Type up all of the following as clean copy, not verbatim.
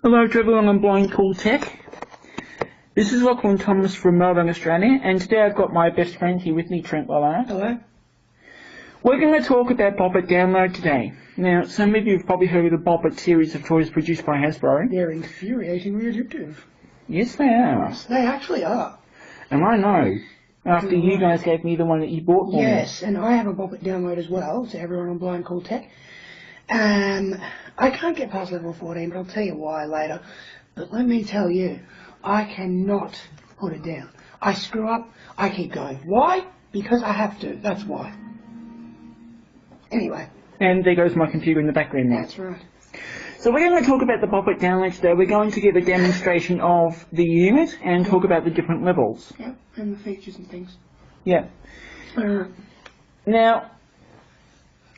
Hello to everyone on Blind Cool Tech. This is Lachlan Thomas from Melbourne, Australia, and today I've got my best friend here with me, Trent Lallard. Hello. We're going to talk about Bop-it download today. Now, some of you have probably heard of the Bop-it series of toys produced by Hasbro. They're infuriatingly addictive. Yes, they are. Yes, they actually are. And I know, after you guys gave me the one that you bought for me. Yes, and I have a Bop-it download as well, to everyone on Blind Cool Tech. I can't get past level 14, but I'll tell you why later. But let me tell you, I cannot put it down. I screw up, I keep going. Why? Because I have to, that's why. Anyway. And there goes my computer in the background now. That's right. So we're going to talk about the Bop-it download today. We're going to give a demonstration of the unit and talk about the different levels. Yeah, and the features and things. Yeah. Now,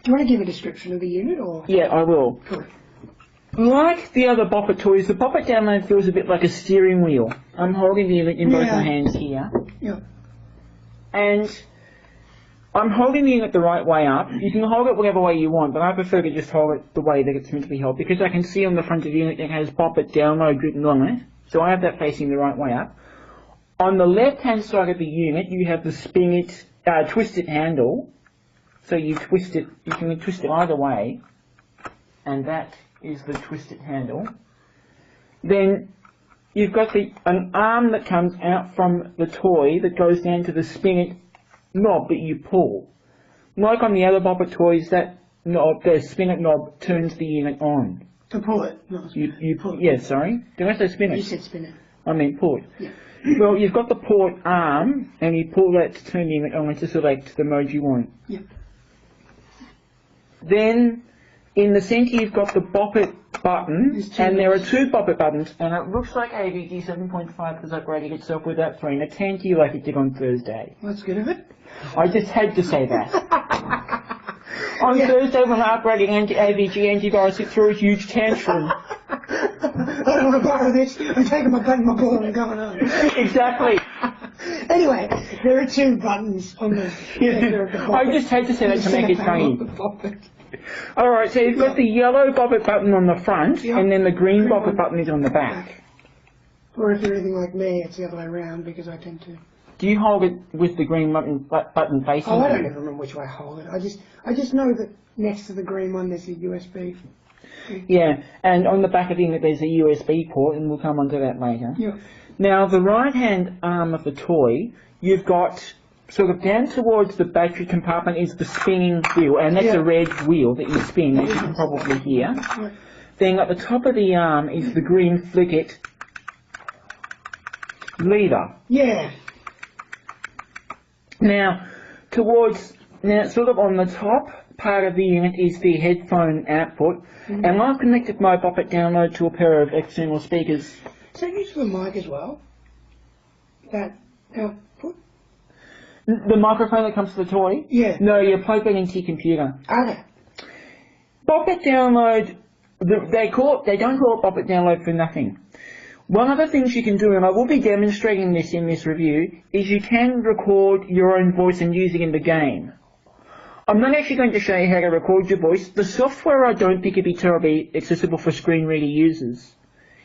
do you want to give a description of the unit, or? Yeah, I will. Cool. Like the other Bop-it toys, the Bop-it download feels a bit like a steering wheel. I'm holding the unit in both my hands here. Yeah. And I'm holding the unit the right way up. You can hold it whatever way you want, but I prefer to just hold it the way that it's meant to be held, because I can see on the front of the unit it has Bop-it download written on it, so I have that facing the right way up. On the left-hand side of the unit, you have the twisted handle. So you twist it, you can twist it either way, and that is the twisted handle. Then you've got an arm that comes out from the toy that goes down to the spinet knob that you pull. Like on the other Bop-it toys, that knob, the spinet knob, turns the unit on. To pull it, not you pull it. Yeah, sorry. Did I say spinet? You said spinet. I mean pull it. Yeah. Well, you've got the port arm, and you pull that to turn the unit on to select the mode you want. Yeah. Then, in the centre you've got the Bop-it button, and there are two Bop-it buttons, and it looks like AVG 7.5 has upgraded itself with that 3, and it's handy like it did on Thursday. Well, that's good of it. I just had to say that. On Thursday when I upgraded AVG antivirus, it threw a huge tantrum. I don't want to borrow this. I'm taking my gun, my ball, and going home. Exactly. Anyway, there are two buttons on the center of the Bop-it. I just had to say that to make it funny. Alright, so you've got the yellow Bop-it button on the front, and then the green Bop-it button is on the back. Or if you're anything like me, it's the other way around, because I tend to... Do you hold it with the green button facing I don't even remember which way I hold it. I just know that next to the green one there's a USB. Yeah, and on the back of the unit there's a USB port, and we'll come onto that later. Yeah. Now, the right-hand arm of the toy, you've got sort of down towards the battery compartment is the spinning wheel, and that's a red wheel that you spin, as you can probably hear. Yeah. Then at the top of the arm is the green flick-it leader. Yeah. Now, sort of on the top part of the unit is the headphone output, and I've connected my Bop-it download to a pair of external speakers. Is that used for the mic as well? That output? The microphone that comes to the toy? Yeah. No, you plug that into your computer. Okay. Bop-it download, they don't call it Bop-it download for nothing. One of the things you can do, and I will be demonstrating this in this review, is you can record your own voice and use it in the game. I'm not actually going to show you how to record your voice. The software I don't think would be terribly accessible for screen reader users.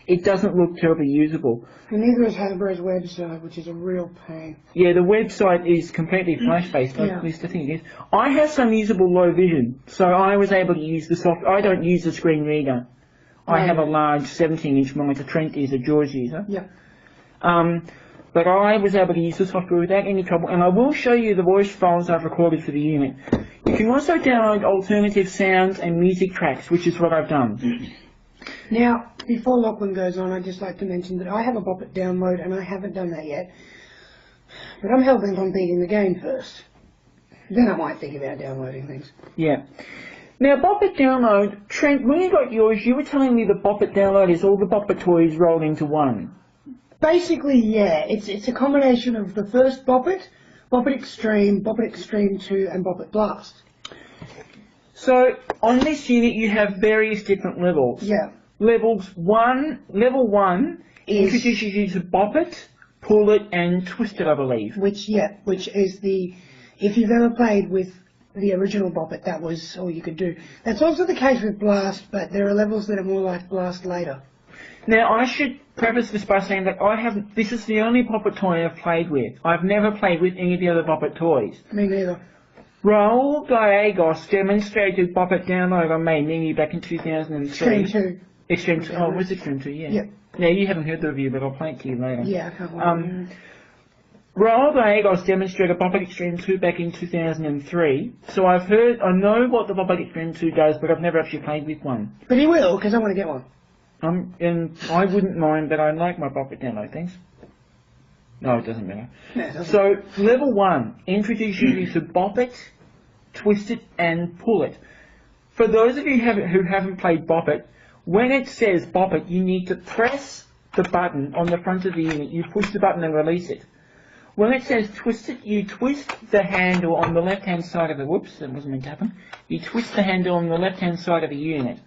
It doesn't look terribly usable. And neither is Hasbro's website, which is a real pain. Yeah, the website is completely flash-based, at least I think it is. I have some usable low vision, so I was able to use the software. I don't use the screen reader. I have a large 17-inch monitor. Trent is a Jaws user. Yeah. But I was able to use the software without any trouble, and I will show you the voice files I've recorded for the unit. You can also download alternative sounds and music tracks, which is what I've done. Now, before Lachlan goes on, I'd just like to mention that I have a Bop-it download, and I haven't done that yet. But I'm hell-bent on beating the game first. Then I might think about downloading things. Yeah. Now, Bop-it download, Trent, when you got yours, you were telling me the Bop-it download is all the Bop-it toys rolled into one. Basically, yeah. It's a combination of the first Bop-it, Bop-it Extreme, Bop-it Extreme 2, and Bop-it Blast. So, on this unit, you have various different levels. Yeah. Level 1 introduces you to Bop-it, Pull It, and Twist It, I believe. Which is the... If you've ever played with the original Bop-it, that was all you could do. That's also the case with Blast, but there are levels that are more like Blast later. Now, I should preface this by saying that this is the only Bop-it toy I've played with. I've never played with any of the other Bop-it toys. Me neither. Raul Gallegos demonstrated Bop-it download on May Mini back in 2003. Extreme 2. Extreme 2. Oh, it was Extreme 2, yeah. Yep. Now, you haven't heard the review, but I'll play it to you later. Yeah, I can't wait. Raul Gallegos demonstrated Bop-it Extreme 2 back in 2003. So I know what the Bop-it Extreme 2 does, but I've never actually played with one. But he will, because I want to get one. And I wouldn't mind, but I like my Bop-it download, thanks. No, it doesn't matter. No, it doesn't. So, level 1 introduces you to Bop-it, Twist It, and Pull It. For those of you who haven't played Bop-it, when it says Bop-it, you need to press the button on the front of the unit. You push the button and release it. When it says Twist It, you twist the handle on the left-hand side of the... Whoops, that wasn't meant to happen. You twist the handle on the left-hand side of the unit.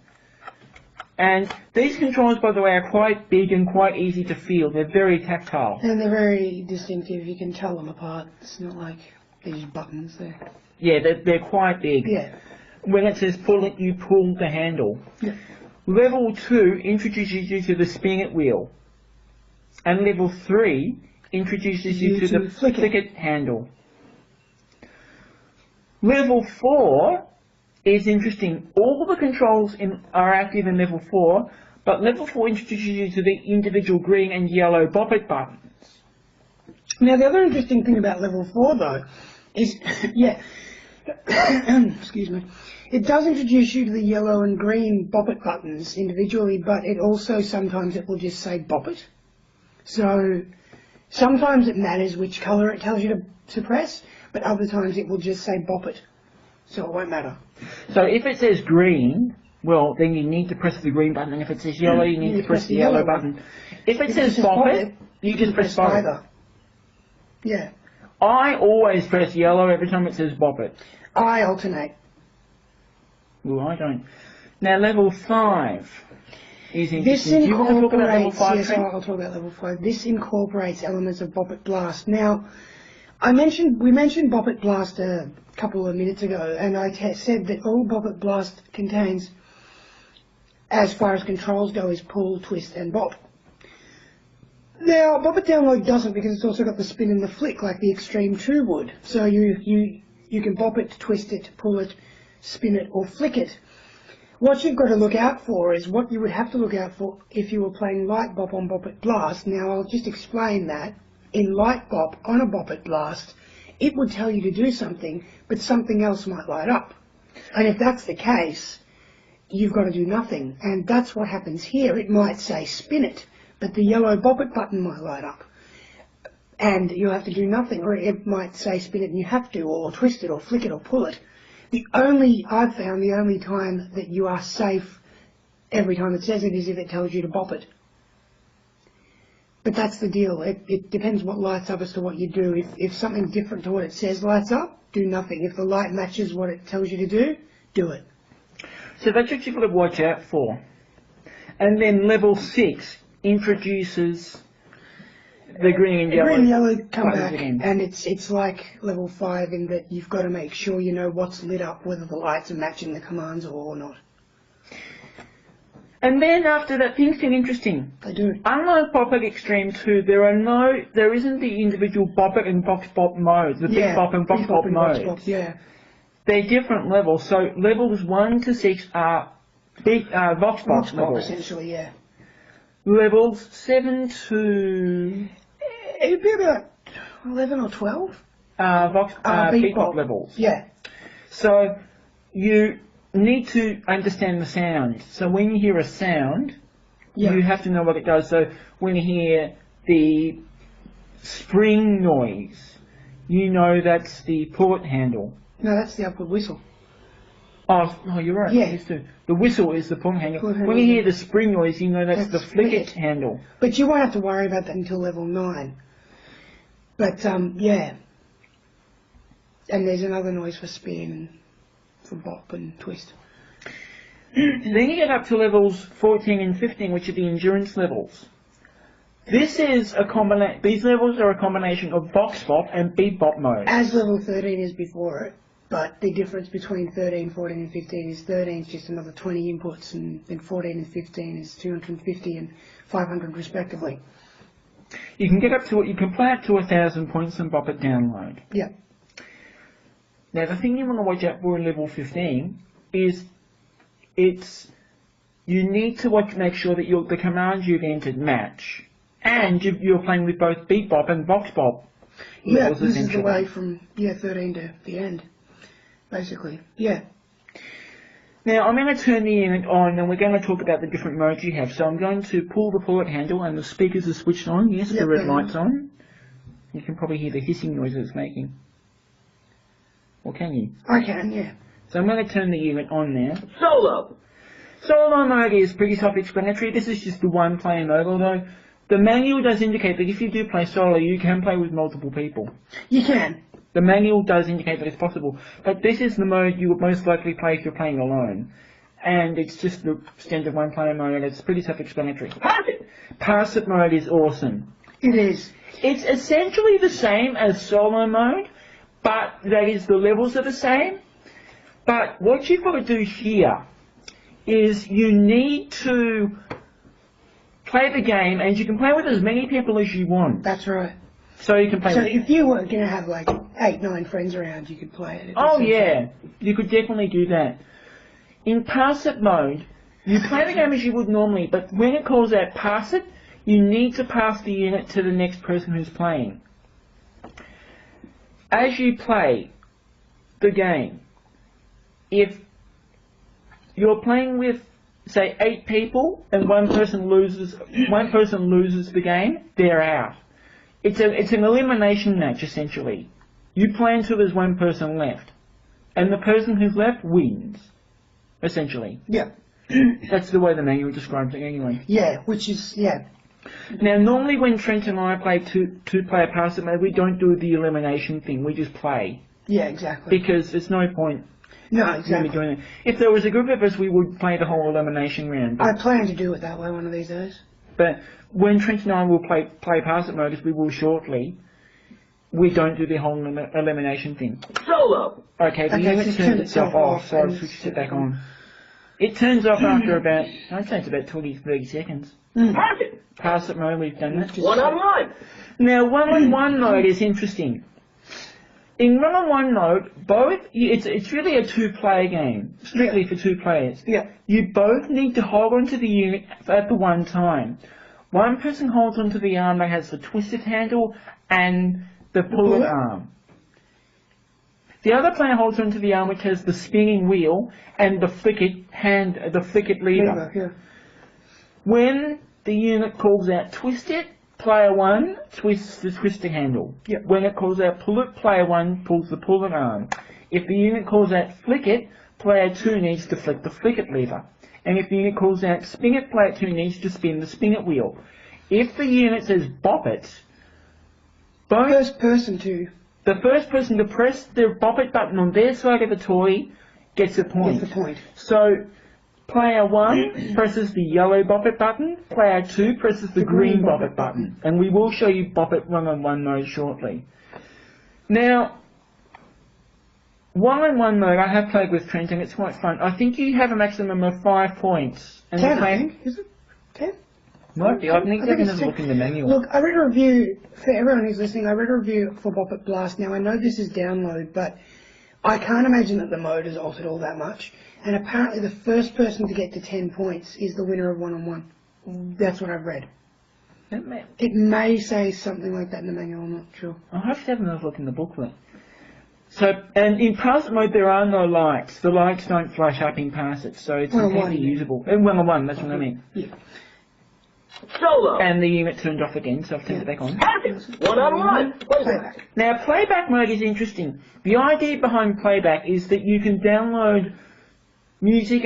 And these controls, by the way, are quite big and quite easy to feel. They're very tactile. And they're very distinctive. You can tell them apart. It's not like these buttons there. Yeah, they're quite big. Yeah. When it says pull it, you pull the handle. Yeah. Level 2 introduces you to the spin it wheel. And level 3 introduces you to the flick it handle. Level 4 is interesting. All the controls are active in level 4, but level 4 introduces you to the individual green and yellow Bop-it buttons. Now, the other interesting thing about level 4, though, is, excuse me, it does introduce you to the yellow and green Bop-it buttons individually, but it also sometimes it will just say Bop-it. So, sometimes it matters which colour it tells you to press, but other times it will just say Bop-it. So it won't matter. So if it says green, well, then you need to press the green button, and if it says yellow, you need to press the yellow button. If it says Bop-it, you just press either. Yeah. I always press yellow every time it says Bop-it. I alternate. Well, I don't. Now, level 5 is interesting. This Do you want to talk about level 5? Yes, I'll talk about level 5. This incorporates elements of Bop-it Blast. Now, we mentioned Bop-it Blast a couple of minutes ago, and I said that all Bop-it Blast contains, as far as controls go, is pull, twist, and bop. Now, Bop-it Download doesn't, because it's also got the spin and the flick, like the Extreme 2 would. So you can bop it, twist it, pull it, spin it, or flick it. What you've got to look out for is what you would have to look out for if you were playing Light Bop on Bop-it Blast. Now, I'll just explain that. In Light Bop on a Bop-it Blast, it would tell you to do something, but something else might light up. And if that's the case, you've got to do nothing. And that's what happens here. It might say spin it, but the yellow Bop-it button might light up. And you'll have to do nothing. Or it might say spin it and you have to, or twist it, or flick it, or pull it. I've found the only time that you are safe every time it says it is if it tells you to bop it. But that's the deal. It depends what lights up as to what you do. If something different to what it says lights up, do nothing. If the light matches what it tells you to do it. So that's what you've got to watch out for. And then level 6 introduces the green and yellow. Green and yellow come buttons back, again. and it's like level 5 in that you've got to make sure you know what's lit up, whether the lights are matching the commands or not. And then after that, things get interesting. They do. Unlike Bop-it Extreme 2, there isn't the individual Bop-it and Box Bop modes, the Big Bop and Box Bop modes. Yeah. They're different levels. So levels 1 to 6 are big Vox Bop levels. Essentially, yeah. Levels 7 to... It'd be about 11 or 12. Big Bop levels. Yeah. So you need to understand the sound. So when you hear a sound, you have to know what it does. So when you hear the spring noise, you know that's the pull-it handle. No, that's the upward whistle. Oh, no, you're right. Yeah. The whistle is the pull handle. When you hear the spring noise, you know that's the flick-it handle. But you won't have to worry about that until level 9. But, yeah. And there's another noise for spin and for bop and twist. Then you get up to levels 14 and 15, which are the endurance levels. These levels are a combination of Box Bop and Beat Bop mode. As level 13 is before it. but the difference between 13, 14 and 15 is 13 is just another 20 inputs, and then 14 and 15 is 250 and 500 respectively. You can get up to, you can play up to 1,000 points and Bop-it download. Yeah. Now the thing you want to watch out for in level 15 is you need to make sure that the commands you've entered match, and you're playing with both Beat Bop and Vox Bop. Yeah, this is the way from 13 to the end, basically. Yeah. Now I'm going to turn the unit on, and we're going to talk about the different modes you have. So I'm going to pull the pull-it handle, and the speakers are switched on. Yes, the red light's on. You can probably hear the hissing noise it's making. Or can you? I can, yeah. So I'm going to turn the unit on now. Solo! Solo mode is pretty self-explanatory. This is just the one-player mode, although the manual does indicate that if you do play solo, you can play with multiple people. You can. The manual does indicate that it's possible, but this is the mode you would most likely play if you're playing alone. And it's just the standard one-player mode, and it's pretty self-explanatory. Pass it! Pass it mode is awesome. It is. It's essentially the same as solo mode, but that is, the levels are the same. But what you've got to do here is you need to play the game, and you can play with as many people as you want. That's right. So you can play So with... if you were going to have like 8, 9 friends around, you could play it. Oh yeah, you could definitely do that. In pass it mode, you play the game as you would normally, but when it calls out pass it, you need to pass the unit to the next person who's playing. As you play the game, if you're playing with, say, 8 people and one person loses the game, they're out. It's an elimination match, essentially. You play until there's one person left, and the person who's left wins, essentially. Yeah. That's the way the manual describes it anyway. Yeah, which is, yeah. Now, normally when Trent and I play two-player pass it mode, we don't do the elimination thing, we just play. Yeah, exactly. Because there's no point. No, exactly. Doing it. If there was a group of us, we would play the whole elimination round. I plan to do it that way one of these days. But when Trent and I will play pass it mode, as we will shortly, we don't do the whole elimination thing. Solo! Okay, the unit turns itself off, so I've switched it back on. It turns off after about, I'd say it's about 20-30 seconds. Pass it! Pass it mode, we've done that. One-on-one! Now, one-on-one mode is interesting. In one-on-one mode, it's really a two-player game, strictly for 2 players. Yeah. You both need to hold onto the unit at the one time. One person holds onto the arm that has the twisted handle and the pull-it arm. The other player holds onto the arm which has the spinning wheel and the flick-it lever. Yeah. When the unit calls out twist it, player 1 twists the twisting handle. Yep. When it calls out pull it, player 1 pulls the pull it arm. If the unit calls out flick it, player 2 needs to flick the flick it lever. And if the unit calls out spin it, player 2 needs to spin the spin it wheel. If the unit says bop it, The first person to press the bop it button on their side of the toy gets a point. gets the point. So player 1 presses the yellow Bop-it button, player 2 presses the green Bop-it button. And we will show you Bop-it one-on-one mode shortly. Now, one-on-one mode I have played with Trent and it's quite fun. I think you have a maximum of 5 points. And 10, I think. Is it 10? Might be. I think it's there's a look in the manual. Look, I read a review, for everyone who's listening, I read a review for Bop-it Blast. Now, I know this is download, but I can't imagine that the mode has altered all that much. And apparently the first person to get to 10 points is the winner of one-on-one. That's what I've read. It may say something like that in the manual, I'm not sure. I'll have to have another look in the booklet. So, and in pass it mode there are no lights. The lights don't flash up in pass it, so it's completely usable. In one-on-one, that's what I mean. Yeah. Solo! And the unit turned off again, so I've turned it back on. One-on-one! Playback. Now, playback mode is interesting. The idea behind playback is that you can download music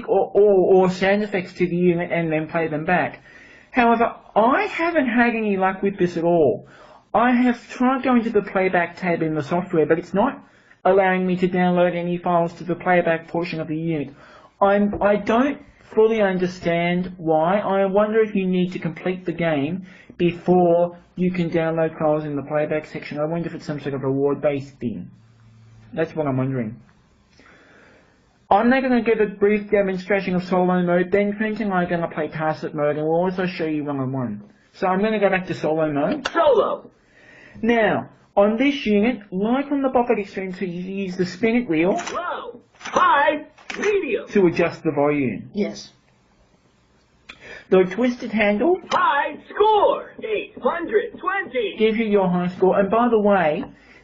or sound effects to the unit and then play them back. However, I haven't had any luck with this at all. I have tried going to the playback tab in the software, but it's not allowing me to download any files to the playback portion of the unit. I don't fully understand why. I wonder if you need to complete the game before you can download files in the playback section. I wonder if it's some sort of reward-based thing. That's what I'm wondering. I'm now going to give a brief demonstration of solo mode, then Clint and I are going to play Tacit mode, and we'll also show you one-on-one. So I'm going to go back to solo mode. Solo. Now, on this unit, like on the Bop-it Extreme 2, you use the spin it wheel Low. High. Medium. to adjust the volume. Yes. The twisted handle High. Score. 820. gives you your high score, and by the way,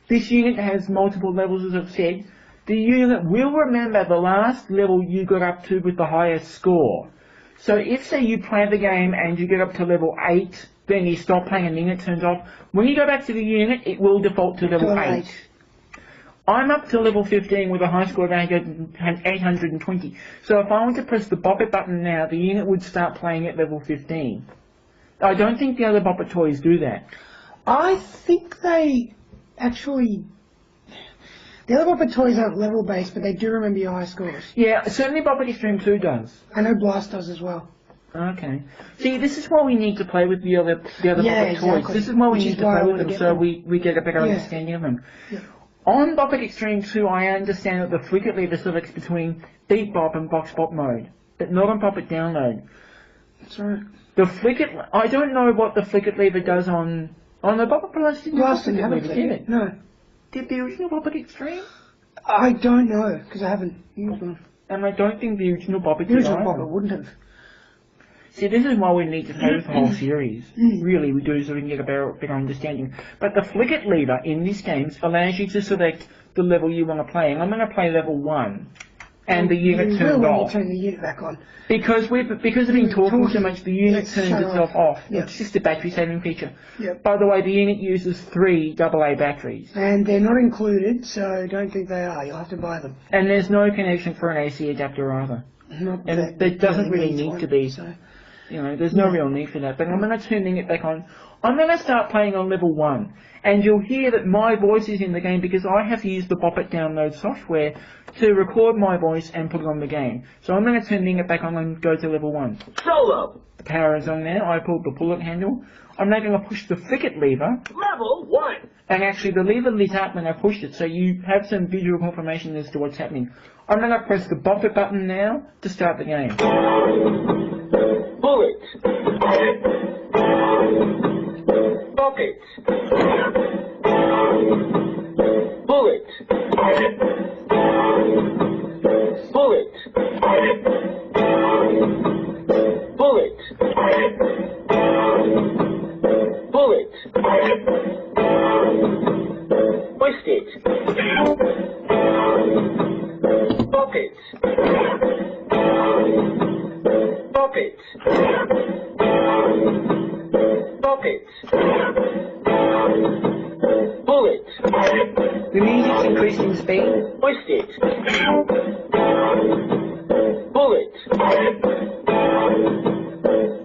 this unit has multiple levels, as I've said. The unit will remember the last level you got up to with the highest score. So if, say, you play the game and you get up to level 8, then you stop playing and the unit turns off, when you go back to the unit, it will default to level 8. I'm up to level 15 with a high score of 820. So if I want to press the Bop-it button now, the unit would start playing at level 15. I don't think the other Bop-it toys do that. I think they actually... The other Bop-it toys aren't level-based, but they do remember your high scores. Yeah, certainly Bop-it Extreme 2 does. I know Blast does as well. Okay. See, this is why we need to play with the other Bop-it toys. Exactly. This is why we Which need is to why I play with wanna them get so them. we get a better Yeah. understanding of them. Yeah. On Bop-it Extreme 2, I understand that the flick-it lever selects between Beat Bop and Box Bop mode, but not on Bop-it Download. That's right. The flick-it... I don't know what the flick-it lever does on the Bop-it Plus. Didn't have a Blast didn't have flick-it it, lever, did it? No. Did the original Bop-it Extreme? I don't know, because I haven't used one. And I don't think the original Bop-it The did original either. Bop-it wouldn't have. See, this is why we need to play with the whole series. Really, we do, so we can get a better understanding. But the flick-it lever in this game allows you to select the level you want to play. And I'm going to play level 1. And the unit You turned will when off. you turn the unit back on. Because we've been talking so much, the unit It's turns shut itself off. Yep. It's just a battery saving feature. Yep. By the way, the unit uses 3 AA batteries. And they're not included, so don't think they are. You'll have to buy them. And there's no connection for an AC adapter either. Not And that there doesn't really needs need one, to be. So. You know, there's no real need for that. But I'm going to turn it back on. I'm going to start playing on level 1. And you'll hear that my voice is in the game because I have used the Bop-it download software to record my voice and put it on the game. So I'm going to turn it back on and go to level 1. Solo. The power is on now. I pulled the pull-it handle. I'm now going to push the flick-it lever. Level 1. And actually the lever lit up when I pushed it, so you have some visual confirmation as to what's happening. I'm going to press the Bop-it button now to start the game. Bullet. Bucket. Bullet. Bullet. Bullet. Bullet. Twist it. Bucket. Bucket. Bucket. Bullet. The music's increased in speed. Twist it. Bullet.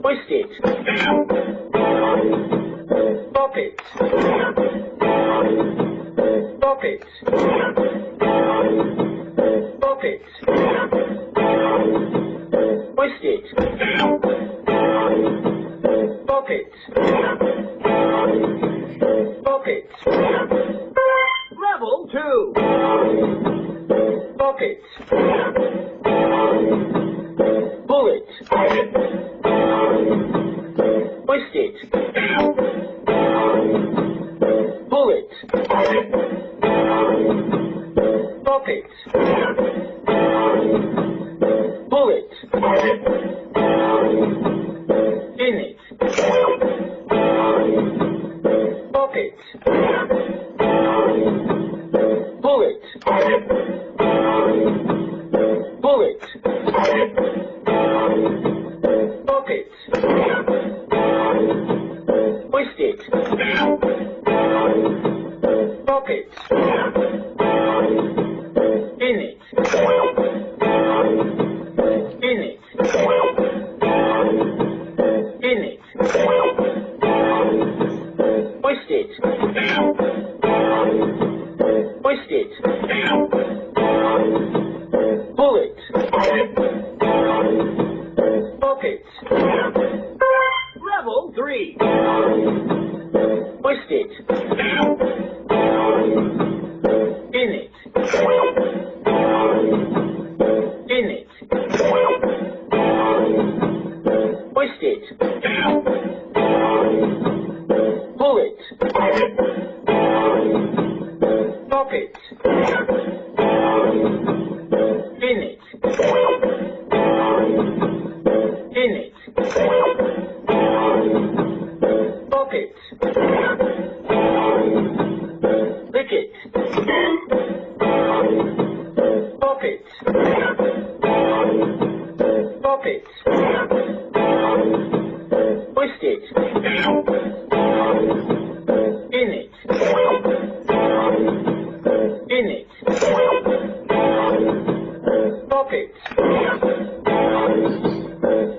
Twist it. Bucket. Bucket. Bucket. Twist it. Bucket. Bucket. Level 2. Bucket. Bullet. Twist it. Bullet. Bucket. Bullet. In it. Bucket. Bullet. Bullet. Bucket. Twist it. Bucket. In it. In it. In it. Twist it. Twist it. Bullet. Bucket. Level 3. Twist it. Pull it. Pop it. Pin it. Pin it. Pop it. Lick it. Pop it. Pop it. Twist it. Pin it. Pin it. Pop it.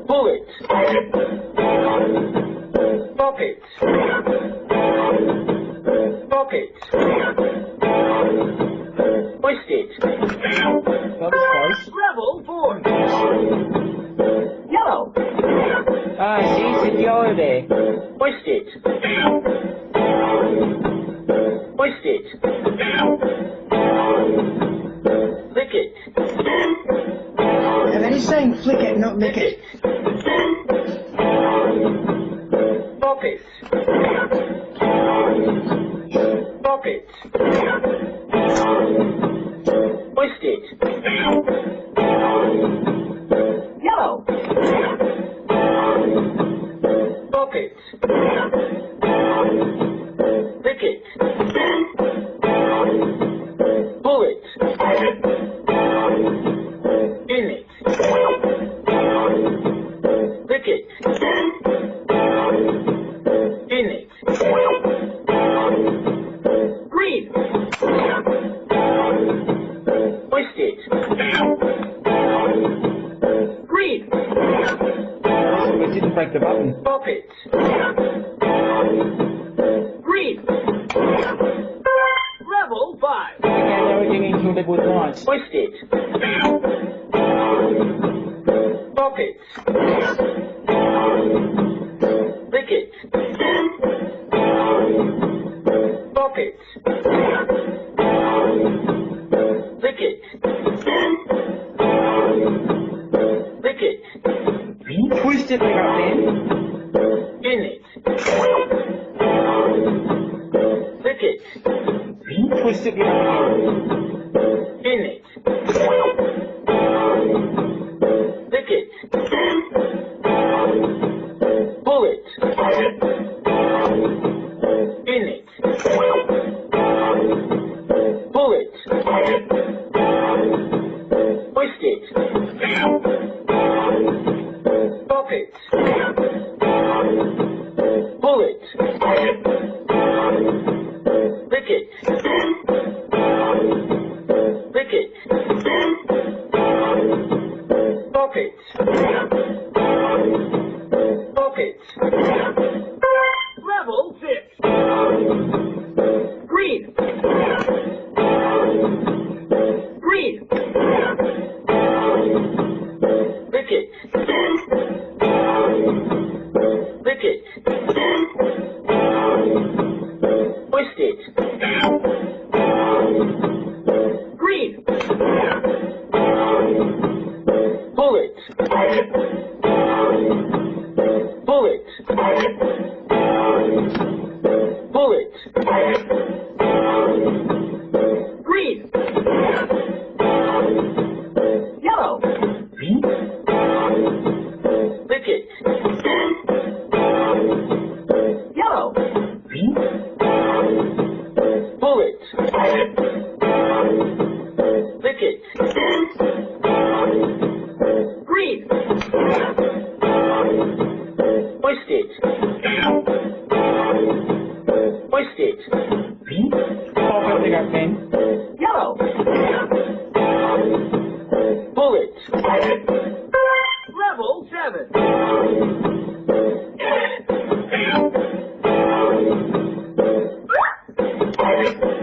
Pull it. Pop it. Pop it. Twist it. That was close. Rebel 4. Yellow. Ah, see, it's yellow there. Twist it. Twist it. Lick it. Now that is saying flick it, not lick it. Pop it. Pop it. Twist it. Yellow. Pop it. Lick it. Pull it. Pin it. Lick it. Pin it. Green. Twist it. Green. It didn't break the button. Pop it. Green. Rebel 5. Okay, now we're getting into a level 9. Twist it. Pop it. Lick it. Pop it. Lick it. Lick it. Twist it like up then. Pin it. Lick it. Twist it like up again. Pin it. Lick it. Pull it. Pin it. Pull it. Twist it. Pop it. Pull it. Lick it. Lick it. Pop it. Pop it. Rebel 6. Green. Green. Lick it. Lick it. Twist it. Green. Pull it. Pull it. Pull it. Green. Yellow. Lick it. Yellow. Pull it. Lick it. Green. Twist it. Twist it. Pop it like up then. Yellow. Pull it. Rebel 7.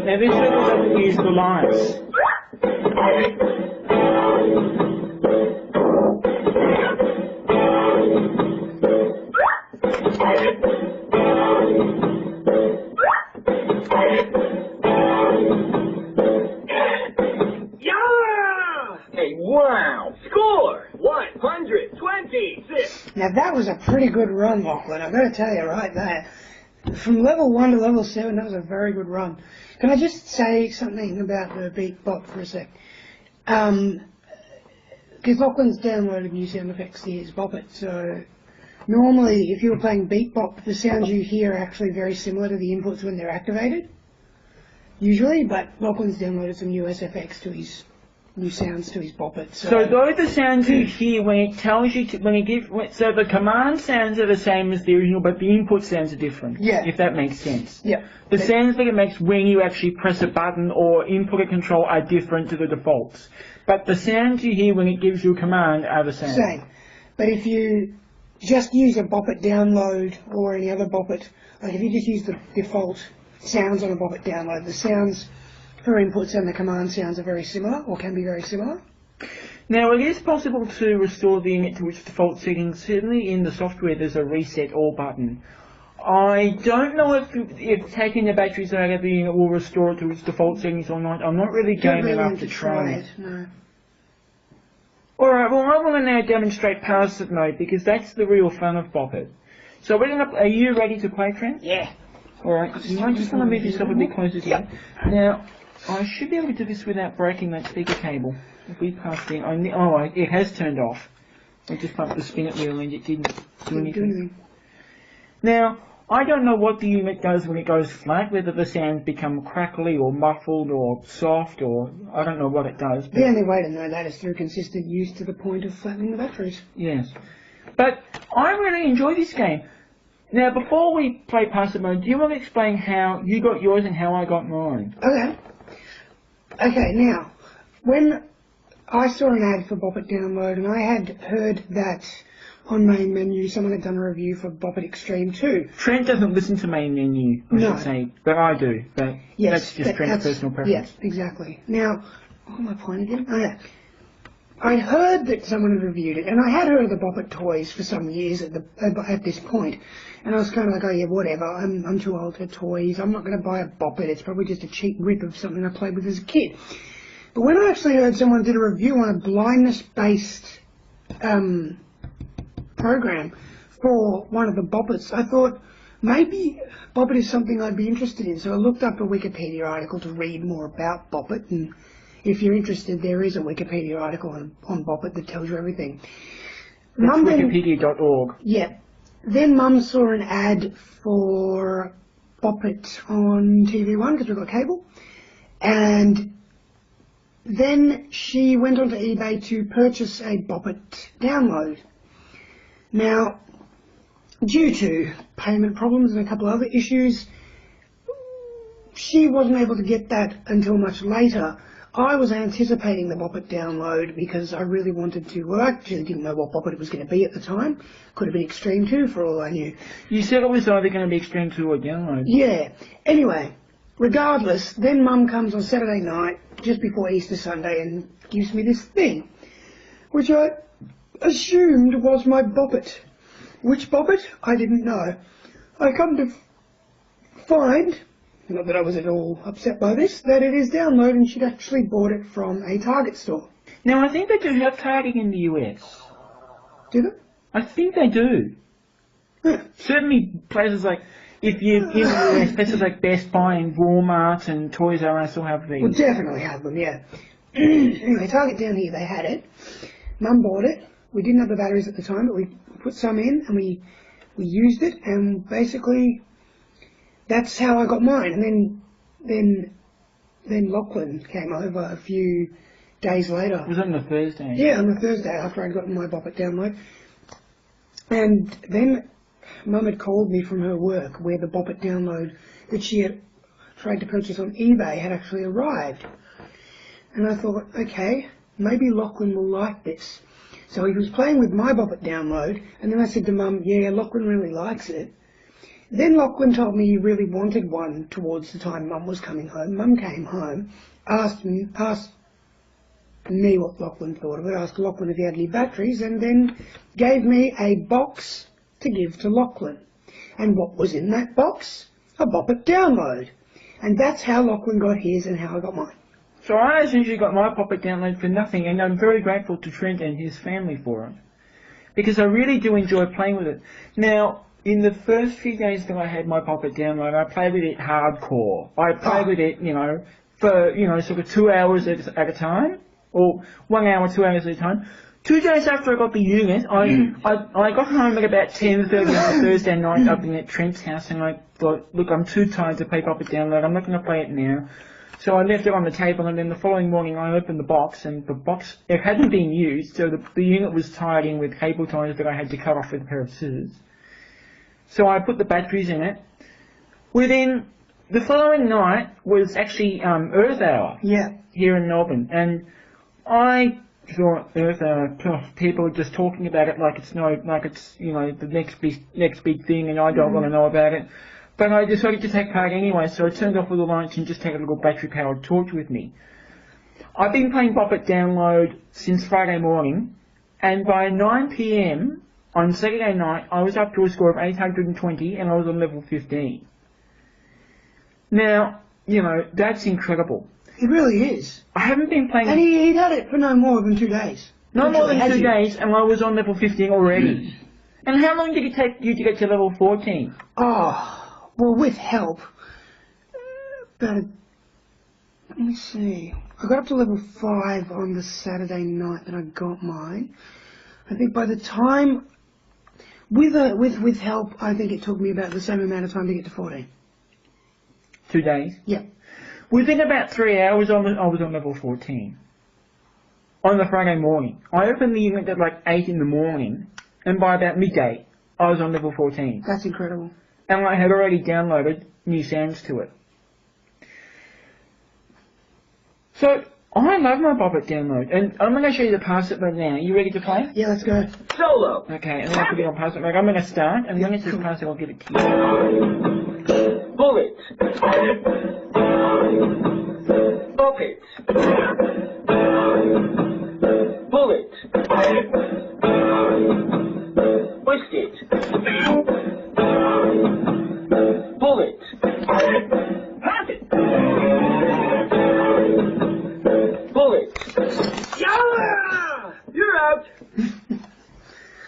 Now this level doesn't use the lines. Yeah! Hey, wow! Score! 126! Now that was a pretty good run, Lachlan. I've got to tell you right there. From level 1 to level 7, that was a very good run. Can I just say something about the Beat Bop for a sec? Because Lachlan's downloaded new sound effects to his Bop-it, so normally if you were playing Beat Bop, the sounds you hear are actually very similar to the inputs when they're activated, usually, but Lachlan's downloaded some new SFX to his new sounds to his Bop-it. So those are the sounds you hear when it tells you to, so the command sounds are the same as the original, but the input sounds are different. Yeah. If that makes sense. Yeah. The sounds that it makes when you actually press a button or input a control are different to the defaults. But the sounds you hear when it gives you a command are the same. Same. But if you just use a Bop-it download or any other Bop-it, like if you just use the default sounds on a Bop-it download, the sounds for inputs and the command sounds are very similar, or can be very similar. Now, it is possible to restore the unit to its default settings. Certainly in the software there's a reset all button. I don't know if taking the batteries out of the unit will restore it to its default settings or not. I'm not really game enough to try it. No. Alright, well I want to now demonstrate Parasite Mode because that's the real fun of Bop-it. So are you ready to play, Trent? Yeah. Alright, you might just want to move yourself a bit closer to it. Now, I should be able to do this without breaking that speaker cable. If we pass in, it has turned off. I just bumped the spin it wheel and it didn't do anything. Now, I don't know what the unit does when it goes flat, whether the sounds become crackly or muffled or soft or I don't know what it does. The only way to know that is through consistent use to the point of flattening the batteries. Yes. But I really enjoy this game. Now, before we play Parasite Mode, do you want to explain how you got yours and how I got mine? Okay, now, when I saw an ad for Bop-it download and I had heard that on main menu someone had done a review for Bop-it Extreme 2. Trent doesn't listen to main menu, I should say, but I do. But that's just Trent's personal preference. Yeah, exactly. Now, what am I pointing again? Oh, yeah. I heard that someone had reviewed it, and I had heard of the Bop-it toys for some years at this point, and I was kind of like, oh yeah, whatever, I'm too old for toys, I'm not going to buy a Bop-it, it's probably just a cheap rip of something I played with as a kid. But when I actually heard someone did a review on a blindness-based program for one of the Bop-its, I thought, maybe Bop-it is something I'd be interested in, so I looked up a Wikipedia article to read more about Bop-it, and if you're interested, there is a Wikipedia article on Bop-it that tells you everything. That's wikipedia.org. Yeah. Then Mum saw an ad for Bop-it on TV1 because we've got cable. And then she went onto eBay to purchase a Bop-it download. Now, due to payment problems and a couple of other issues, she wasn't able to get that until much later. I was anticipating the Bop-it download because I really wanted to, well, I actually didn't know what Bop-it was going to be at the time. Could have been Extreme 2 for all I knew. You said it was either going to be Extreme 2 or download. Yeah. Anyway, regardless, then Mum comes on Saturday night, just before Easter Sunday, and gives me this thing, which I assumed was my Bop-it. Which Bop-it? I didn't know. I come to find, not that I was at all upset by this, that it is downloaded and she'd actually bought it from a Target store. Now, I think they do have Target in the US. Do they? I think they do. Yeah. Certainly places like, if you're in the US, places like Best Buy and Walmart and Toys R Us will have these. We'll definitely have them, yeah. Anyway, Target down here, they had it. Mum bought it. We didn't have the batteries at the time, but we put some in and we used it, and basically that's how I got mine. And then Lachlan came over a few days later. Was it on the Thursday? Yeah, on the Thursday after I'd gotten my Bop-it download. And then Mum had called me from her work where the Bop-it download that she had tried to purchase on eBay had actually arrived. And I thought, okay, maybe Lachlan will like this. So he was playing with my Bop-it download, and then I said to Mum, yeah, Lachlan really likes it. Then Lachlan told me he really wanted one towards the time Mum was coming home. Mum came home, asked me what Lachlan thought of it, asked Lachlan if he had any batteries, and then gave me a box to give to Lachlan. And what was in that box? A Bop-it download. And that's how Lachlan got his and how I got mine. So I essentially got my Bop-it download for nothing, and I'm very grateful to Trent and his family for it. because I really do enjoy playing with it. Now, in the first few days that I had my Bop-it download, I played with it hardcore. I played with it, for, sort of 2 hours at a time, or 1 hour, 2 hours at a time. 2 days after I got the unit, I got home at about 10:30 on a Thursday night up in at Trent's house, and I thought, look, I'm too tired to play Bop-it download, I'm not going to play it now. So I left it on the table, and then the following morning I opened the box, and the box, it hadn't been used, so the unit was tied in with cable ties that I had to cut off with a pair of scissors. So I put the batteries in it. Within the following night was actually Earth Hour here in Melbourne, and I thought Earth Hour, people are just talking about it like it's the next big thing, and I don't want to know about it. But I decided to take part anyway, so I turned off all the lights and just had a little battery-powered torch with me. I've been playing Bop-it download since Friday morning, and by 9 PM on Saturday night, I was up to a score of 820, and I was on level 15. Now, that's incredible. It really is. I haven't been playing... And he'd had it for no more than 2 days. No more than 2 days, and I was on level 15 already. And how long did it take you to get to level 14? Well, with help, let me see. I got up to level 5 on the Saturday night that I got mine. I think by the time, with help, I think it took me about the same amount of time to get to 14. 2 days? Yeah. Within about 3 hours, I was on level 14. On the Friday morning. I opened the unit at like 8 in the morning, and by about midday, I was on level 14. That's incredible. And I had already downloaded new sounds to it. So, I love my Bop-it download, and I'm going to show you the pass-it mode now. Are you ready to play? Yeah, let's go. Solo. Okay, and then I'll put it on pass-it mode. I'm going to start, and when it says pass-it, I'll give it to you. Bullet. Bop-it. Bullet. Twist it. Bullet. Pass it. Bullet. Yeah! You're out.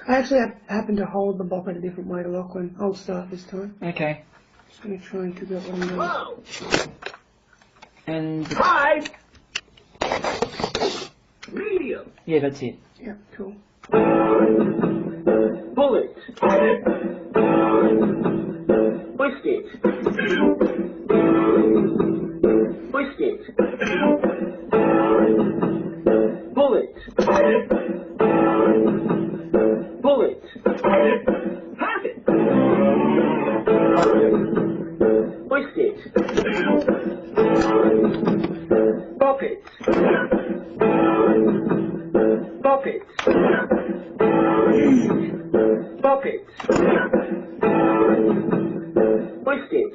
I actually happened to hold the Bop-it a different way to Lachlan. I'll start this time. Okay. Just going to try and figure out what I'm doing. Whoa. And... High. Medium. yeah, that's it. Yeah, cool. Bullet. Twist it. Twist it. Bullet. Bullet. Pass it. Twist it. Bop-it. Bop-it. Bop-it. Twist it.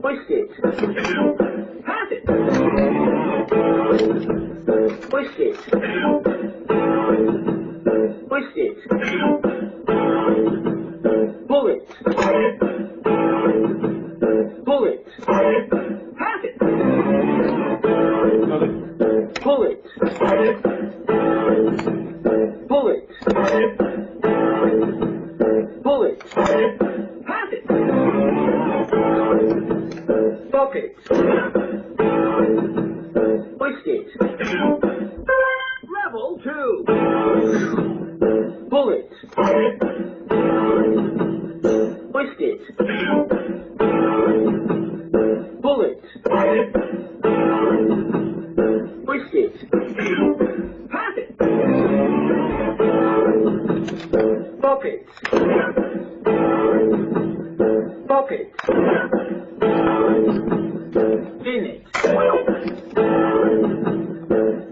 Twist it. Pass it. Twist it. Twist it. Bullet. Bullet. Pass it. Bullet. Bullet. Bullet. Pass it. Bop-it. Twist it. Level 2. Bullet. Twist it. Bullet. Twist it. Pass it. Bop-it. Bop-it. Spin it.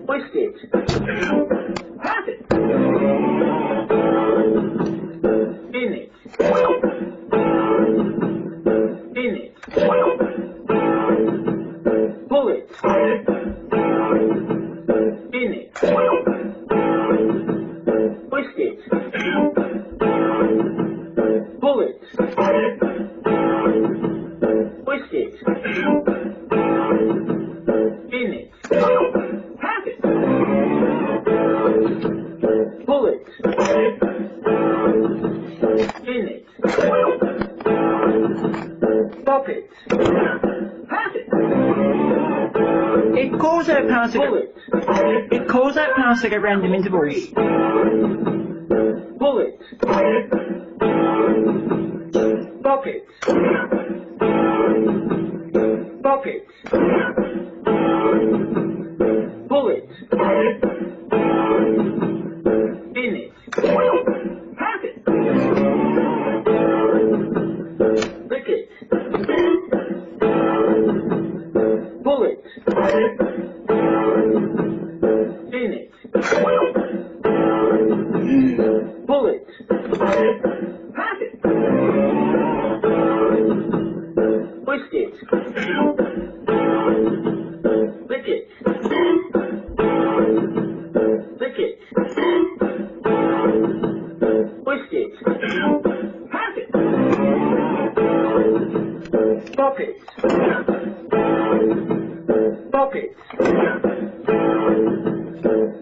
Twist it. Pass it. Spin it. Spin it. Pull it. Spin it. Twist it. Pull it. Twist it. Spin it. Bop-it. Pass it. It calls out pass Bullet. It calls out pass at random intervals. Bullet. Bop-it. Bop-it. Bullet. Spin it. Pass it. Lick it. Bullet. Spin it. Bullet. Pass it. Whisk it. Lick it. Lick it. Whisk it. Pass it. Bop it. Bop it.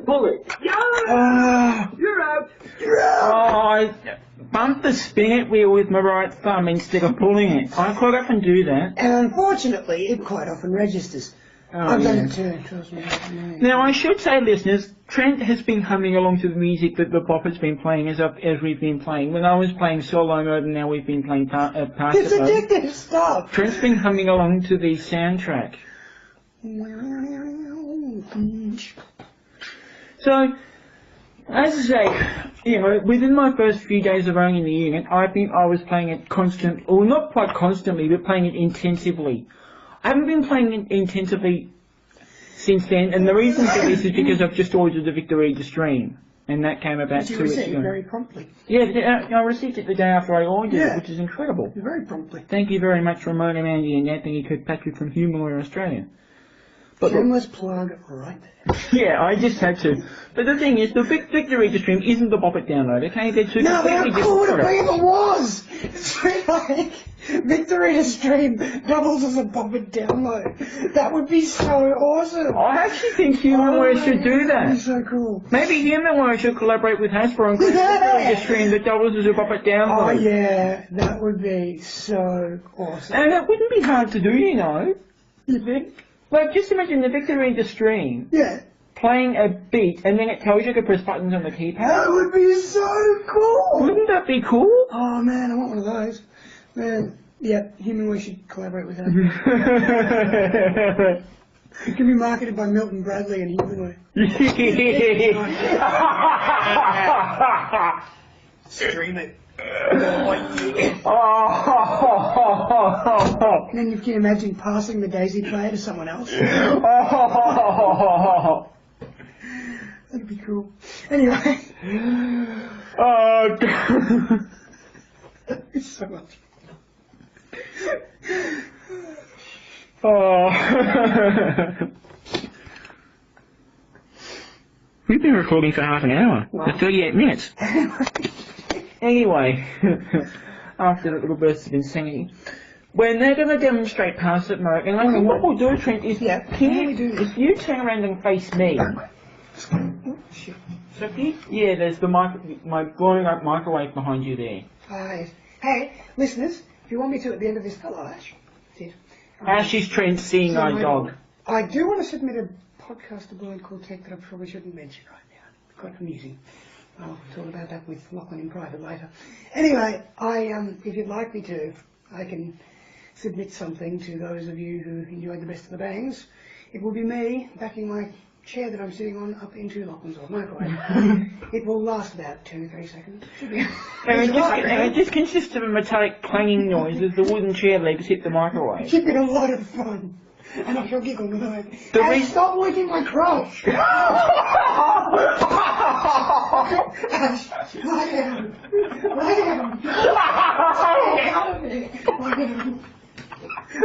Bullet. You're out. I bumped the spin it wheel with my right thumb instead of pulling it. I quite often do that. And unfortunately, it quite often registers. I've done it too, trust me. Now, I should say, listeners, Trent has been humming along to the music that the Bop-it's been playing as we've been playing. When I was playing solo mode and now we've been playing pass it mode. It's addictive stuff. Trent's been humming along to the soundtrack. So, as I say, within my first few days of owning the unit, I was playing it not quite constantly, but playing it intensively. I haven't been playing it intensively since then, and the reason for this is because I've just ordered the Victory to stream, and that came about 2 weeks ago. Very promptly. Yeah, I received it the day after I ordered it, which is incredible. Very promptly. Thank you very much, Ramona, Mandy, and Anthony Kirkpatrick from Humorware Australia. But shameless plug right there. Yeah, I just had to. But the thing is, the Victory to stream isn't the Bop-it download, okay? They're two completely different No, but products. it was! It's like Victory to stream doubles as a Bop-it download. That would be so awesome. I actually think Humorware should do That would be that. so cool. Maybe Humorware should collaborate with Hasbro and create a Victory to stream that doubles as a Bop-it download. Oh yeah, that would be so awesome. And it wouldn't be hard to do, You think? Like, just imagine the Victory to stream. Yeah. Playing a beat, and then it tells you to press buttons on the keypad. That would be so cool! Wouldn't that be cool? Oh man, I want one of those. Man, yeah, Humorware should collaborate with that. It can be marketed by Milton Bradley and Humorware. Stream it. And then you can imagine passing the Daisy player to someone else. That'd be cool. Anyway. It's so much. We've been recording for half an hour. For 38 minutes. Anyway, after that little burst of insanity, when they're going to demonstrate pass it mode, and I think what we'll do, Trent, is if you turn around and face me. So there's my blowing up microwave behind you there. Hey, listeners, if you want me to at the end of this, hello Ash. Ash is Trent's seeing eye dog. I do want to submit a podcast to Blind Cool Tech that I probably shouldn't mention right now. Quite amusing. I'll talk about that with Lachlan in private later. Anyway, if you'd like me to, I can submit something to those of you who enjoyed the best of the bangs. It will be me backing my chair that I'm sitting on up into Lachlan's old microwave. It will last about 2-3 seconds. And it just consists of a metallic clanging noise as the wooden chair legs hit the microwave. It's been a lot of fun. And I shall giggle tonight. And stop licking my crotch! Ash, lie down! Lie down! Lie down!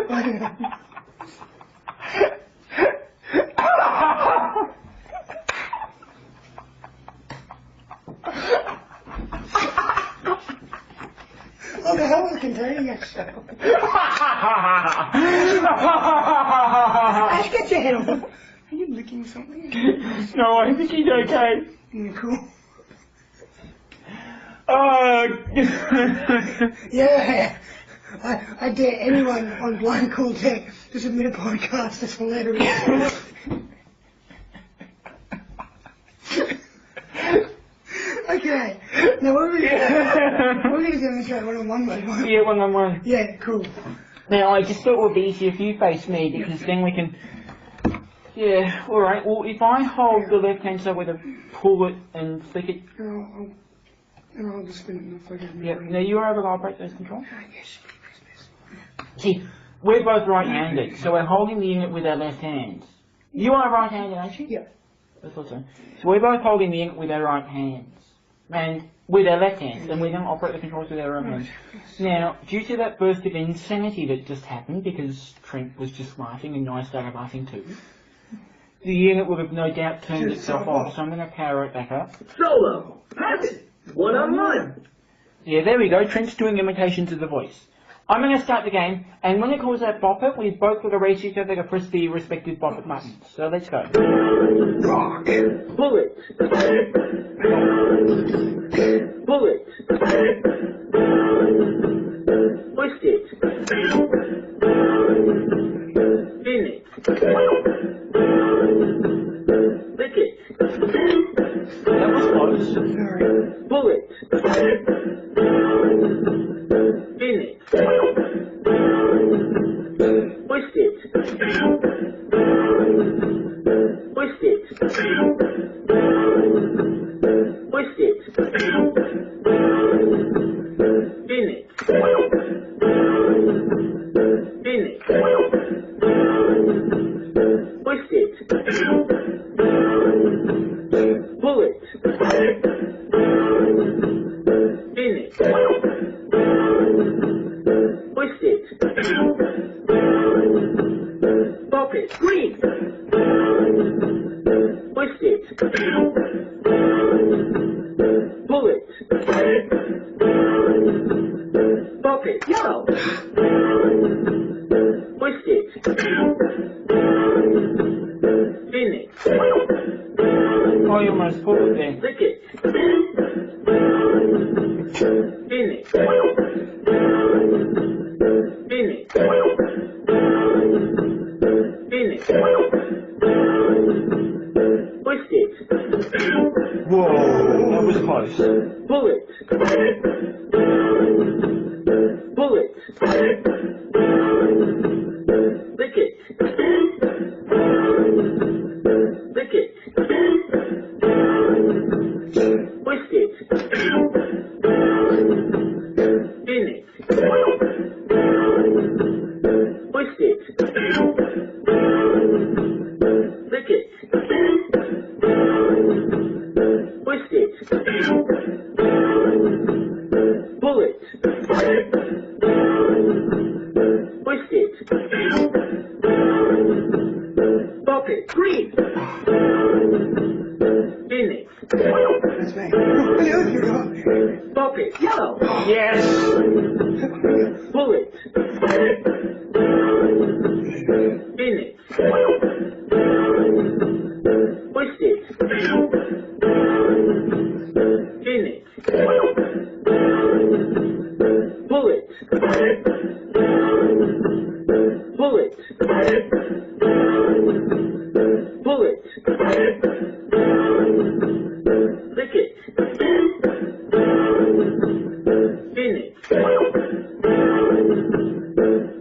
Lie down! What the hell is containing yourself? Ash, get your head off. Are you licking something? No, I think he's okay. Cool. Oh, Yeah. I dare anyone on Blind Cool Tech to submit a podcast. That's hilarious. Okay. Now what are we going to demonstrate one-on-one mode? Yeah, one-on-one. Yeah, cool. Now, I just thought it would be easier if you face me, because then we can... Yeah, alright. Well, if I hold the left-hand side with a pull it and flick it... And I'll just spin it and flick it. Yep. Now, you are able to operate those controls? Yes. See, we're both right-handed, so we're holding the unit with our left hands. You are right-handed, aren't you? Yep. I thought so. So we're both holding the unit with our right hands. And with our left hands, and we're going to operate the controls with our right hands. Now, due to that burst of insanity that just happened, because Trent was just laughing and I started laughing too, the unit would have no doubt turned itself off, so I'm going to power it back up. Solo. Pass it. One-on-one. Yeah, there we go. Trent's doing imitations of the voice. I'm going to start the game, and when it calls out Bop-it, we've both got to raise each other to press the respective Bop-it buttons. So let's go. Rock. Pull it. Pull it. Twist it. Spin it. Lick it. That was close. Pull it. Spin it. Twist it. Twist it. Twist it. Spin it. Spin it. Twist it. Pull it. Spin it. Twist it. Bop it. Green. Twist it. Pull it. Bop it. Yellow. Twist it. Spin it. Oh, you almost pulled it there. Lick it. Spin it. Spin it. Spin it. Twist it. Whoa, that was close. Pull it. Pull it. Lick it. Lick it. Twist it. Spin it. Twist it. Lick it. Twist it. Pull it. Twist it. Bop it. Green. Spin it. That's me. Bop it. Yellow. Yes! Pull it. Spin it. Twist it. Spin it. Pull it. Pull it. Pull it. Lick it. Spin it.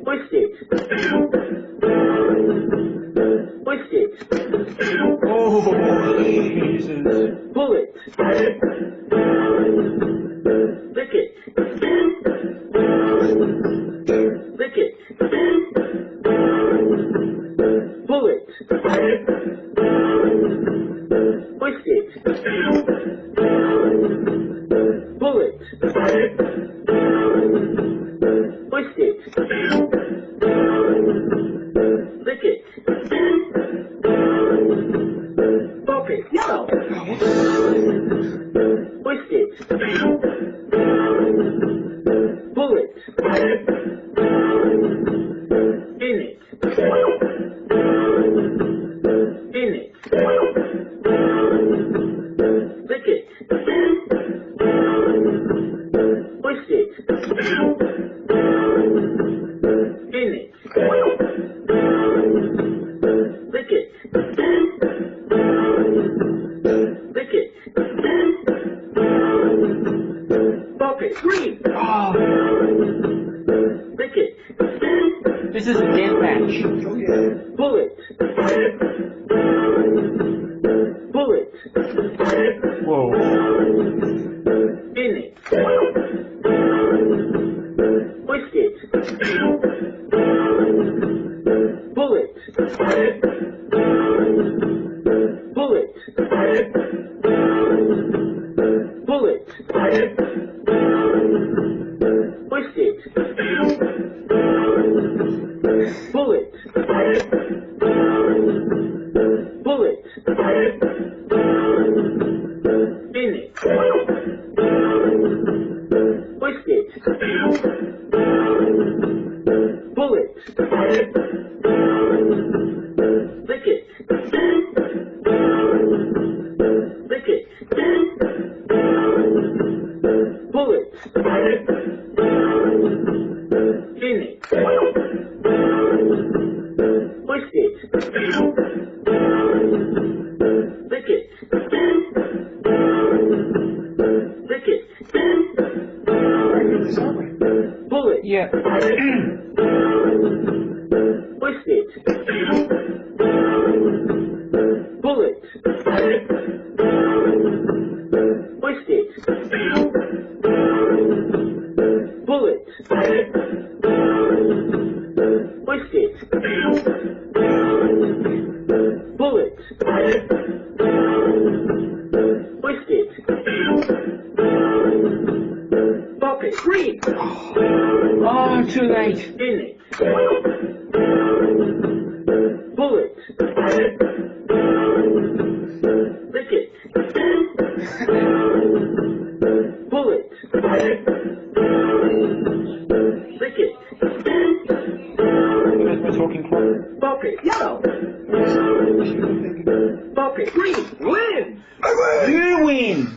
Twist it. Twist it. Oh, Jesus. Pull it. Lick it. Lick it. Pull it. Twist it. Pull it. Twist it. Lick it. Bop it. Yellow. Twist it. Pull it. Spin it. Spin it. Lick it. twist it, spin it, lick it, lick it, bop it, green, Oh, lick it, this is a death match. pull it, pull it, Whoa. spin it, twist it, pull it, pull it, pull it, twist it, pull it, pull it, spin it, twist it, pull it, lick it, lick it, pull it, spin it, twist it, lick it, lick it, pull it, Yeah. twist it, pull it, twist it, pull it, twist it, pull it, twist it, bop it, green, Oh, too late. spin it, pull it, lick it, pull it, lick it, That's my talking clock. bop it, yellow, bop it, green, win! You win!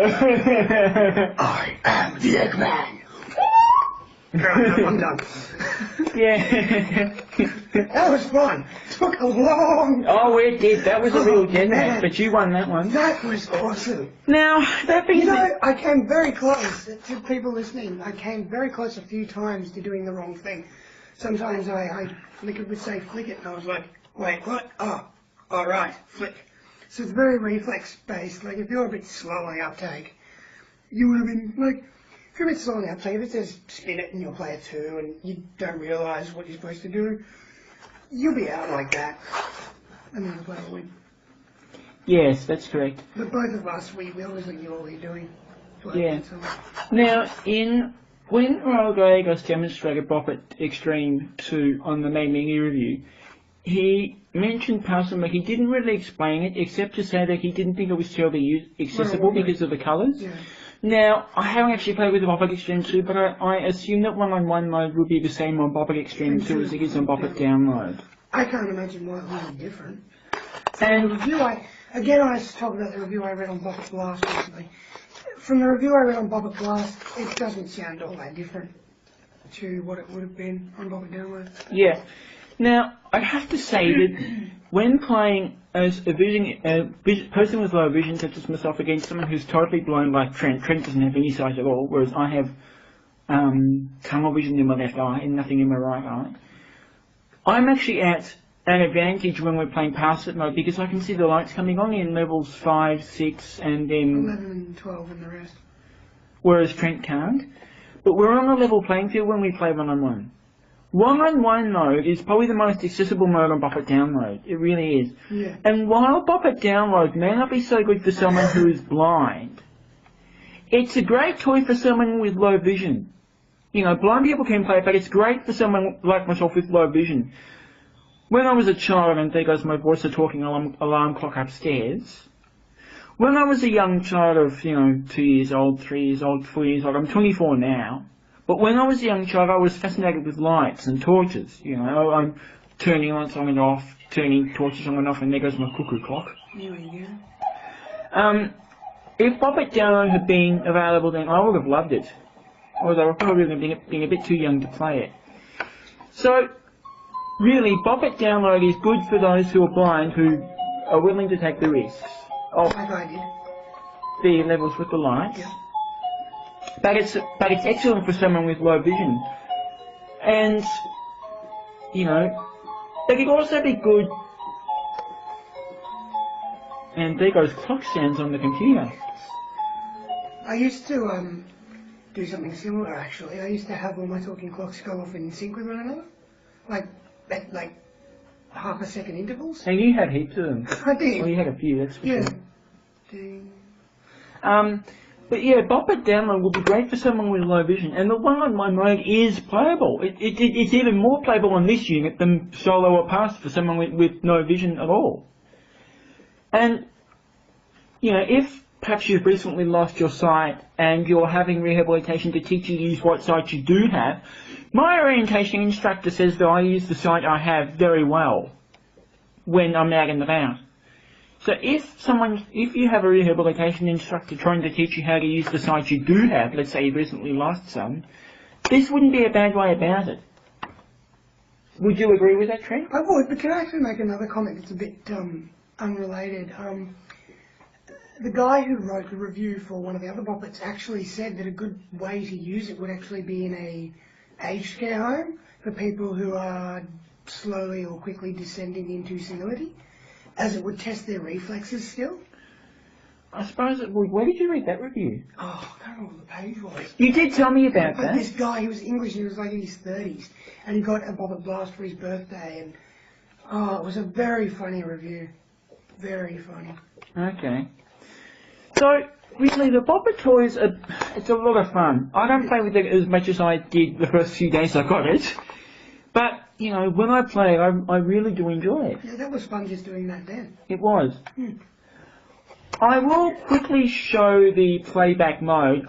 I am the Eggman. I'm done. Yeah. That was fun. Took a long. Oh, it did. That was a real death match, man. but you won that one. That was awesome. Now, that being You know, said, I came very close to people listening. I came very close a few times to doing the wrong thing. Sometimes Liquid would say flick it, and I was like, wait, what? Oh, all right, flick. So it's very reflex based. Like if you're a bit slow on the uptake, you would have been like, if you're a bit slow on the uptake, if it says spin it and you'll play it too, and you don't realise what you're supposed to do, you'll be out like that. And then the player will win. yes, that's correct. But both of us, we always knew what we were doing. Yeah. Now, when Rodriguez demonstrated Bop-it Extreme 2 on the main menu review, he mentioned personally he didn't really explain it except to say that he didn't think it was terribly accessible because of the colours. Yeah. Now, I haven't actually played with the Bop-it Extreme 2, but I assume that one-on-one mode would be the same on Bop-it Extreme 2 as it is on Bop-it Download. I can't imagine why it would be different. And The review I was talking about the review I read on Bop-it Blast recently. From the review I read on Bop-it Blast, it doesn't sound all that different to what it would have been on Bop-it Download. yeah. Now, I have to say that when playing as a person with low vision, such as myself, against someone who's totally blind like Trent doesn't have any sight at all, whereas I have tunnel vision in my left eye and nothing in my right eye, I'm actually at an advantage when we're playing passive mode because I can see the lights coming on in levels 5, 6, and then 11 and 12 and the rest. whereas Trent can't. But we're on a level playing field when we play one-on-one. One-on-one mode is probably the most accessible mode on Bop-it Download. It really is. Yeah. And while Bop-it Download may not be so good for someone who is blind, it's a great toy for someone with low vision. You know, blind people can play it, but it's great for someone like myself with low vision. When I was a child, and there goes my voice, a talking alarm clock upstairs. When I was a young child of, 2 years old, 3 years old, 4 years old, I'm 24 now. But when I was a young child, I was fascinated with lights and torches. I'm turning lights on and off, turning torches on and off, and there goes my cuckoo clock. There we go. if Bop-it download had been available then, I would have loved it. Although I probably would have been a bit too young to play it. So, really, Bop-it download is good for those who are blind who are willing to take the risks of Like I did. the levels with the lights. Yeah. But it's excellent for someone with low vision. And, you know, they could also be good. And there goes clock sounds on the computer. I used to do something similar actually. I used to have all my talking clocks go off in sync with one another, like at like half a second intervals. And you had heaps of them. I did. Well, you had a few, that's for Yeah. sure. Ding. But yeah, Bop-it download would be great for someone with low vision. And the one on my mode is playable. It's even more playable on this unit than solo or pass for someone with no vision at all. And, you know, if perhaps you've recently lost your sight and you're having rehabilitation to teach you to use what sight you do have, my orientation instructor says that I use the sight I have very well when I'm out and about. So if you have a rehabilitation instructor trying to teach you how to use the sight you do have, let's say you've recently lost some, this wouldn't be a bad way about it. Would you agree with that, Trent? I would, but can I actually make another comment that's a bit unrelated? The guy who wrote the review for one of the other Bop-its actually said that a good way to use it would actually be in a aged care home for people who are slowly or quickly descending into senility, as it would test their reflexes still. I suppose it would. Where did you read that review? Oh, I don't know what the page was. You did tell me about But that. this guy, he was English, he was like in his 30s, and he got a Bop-it blast for his birthday, and it was a very funny review. Very funny. Okay. So, really, the Bop-it toys, it's a lot of fun. I don't play with it as much as I did the first few days I got it. But, you know, when I play, I really do enjoy it. Yeah, that was fun just doing that then. It was. I will quickly show the playback mode.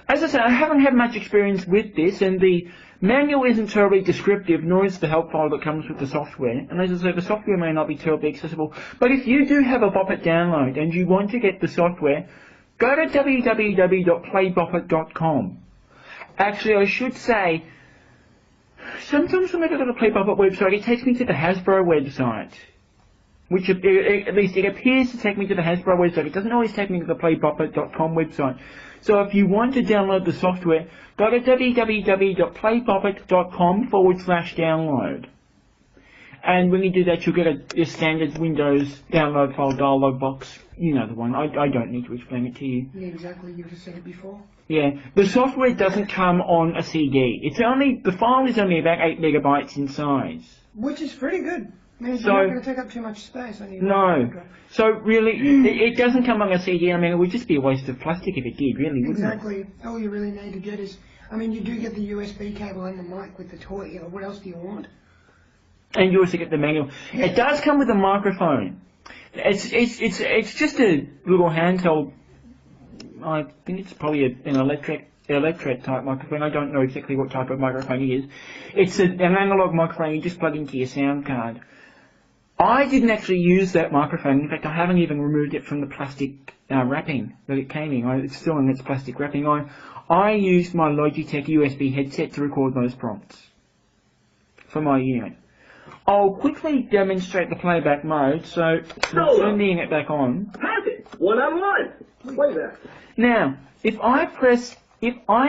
As I said, I haven't had much experience with this, and the manual isn't terribly descriptive, nor is the help file that comes with the software. And as I said, the software may not be terribly accessible. But if you do have a Bop-it download and you want to get the software, go to www.playboppit.com. Actually, I should say, sometimes when I go to the Play Bop-it website, it takes me to the Hasbro website. Which, at least it appears to take me to the Hasbro website. It doesn't always take me to the playboppit.com website. So if you want to download the software, go to www.playboppit.com/download. And when you do that, you'll get a standard Windows download file dialog box. You know the one. I don't need to explain it to you. Yeah, exactly. You just said it before. Yeah. The software doesn't come on a CD. The file is only about 8 megabytes in size. Which is pretty good. Means So- you're not going to take up too much space on your No. So really, it doesn't come on a CD. I mean, it would just be a waste of plastic if it did, really, wouldn't Exactly. All you really need to get is, I mean, you do get the USB cable and the mic with the toy. You know, what else do you want? it? And you also get the manual. It does come with a microphone. It's just a little handheld. I think it's probably an electret type microphone. I don't know exactly what type of microphone it is. It's an analog microphone you just plug into your sound card. I didn't actually use that microphone. In fact, I haven't even removed it from the plastic wrapping that it came in. It's still in its plastic wrapping. I used my Logitech USB headset to record those prompts for my unit. I'll quickly demonstrate the playback mode, so we'll turn the unit back on. Pass it. One-on-one. Playback. Now, if I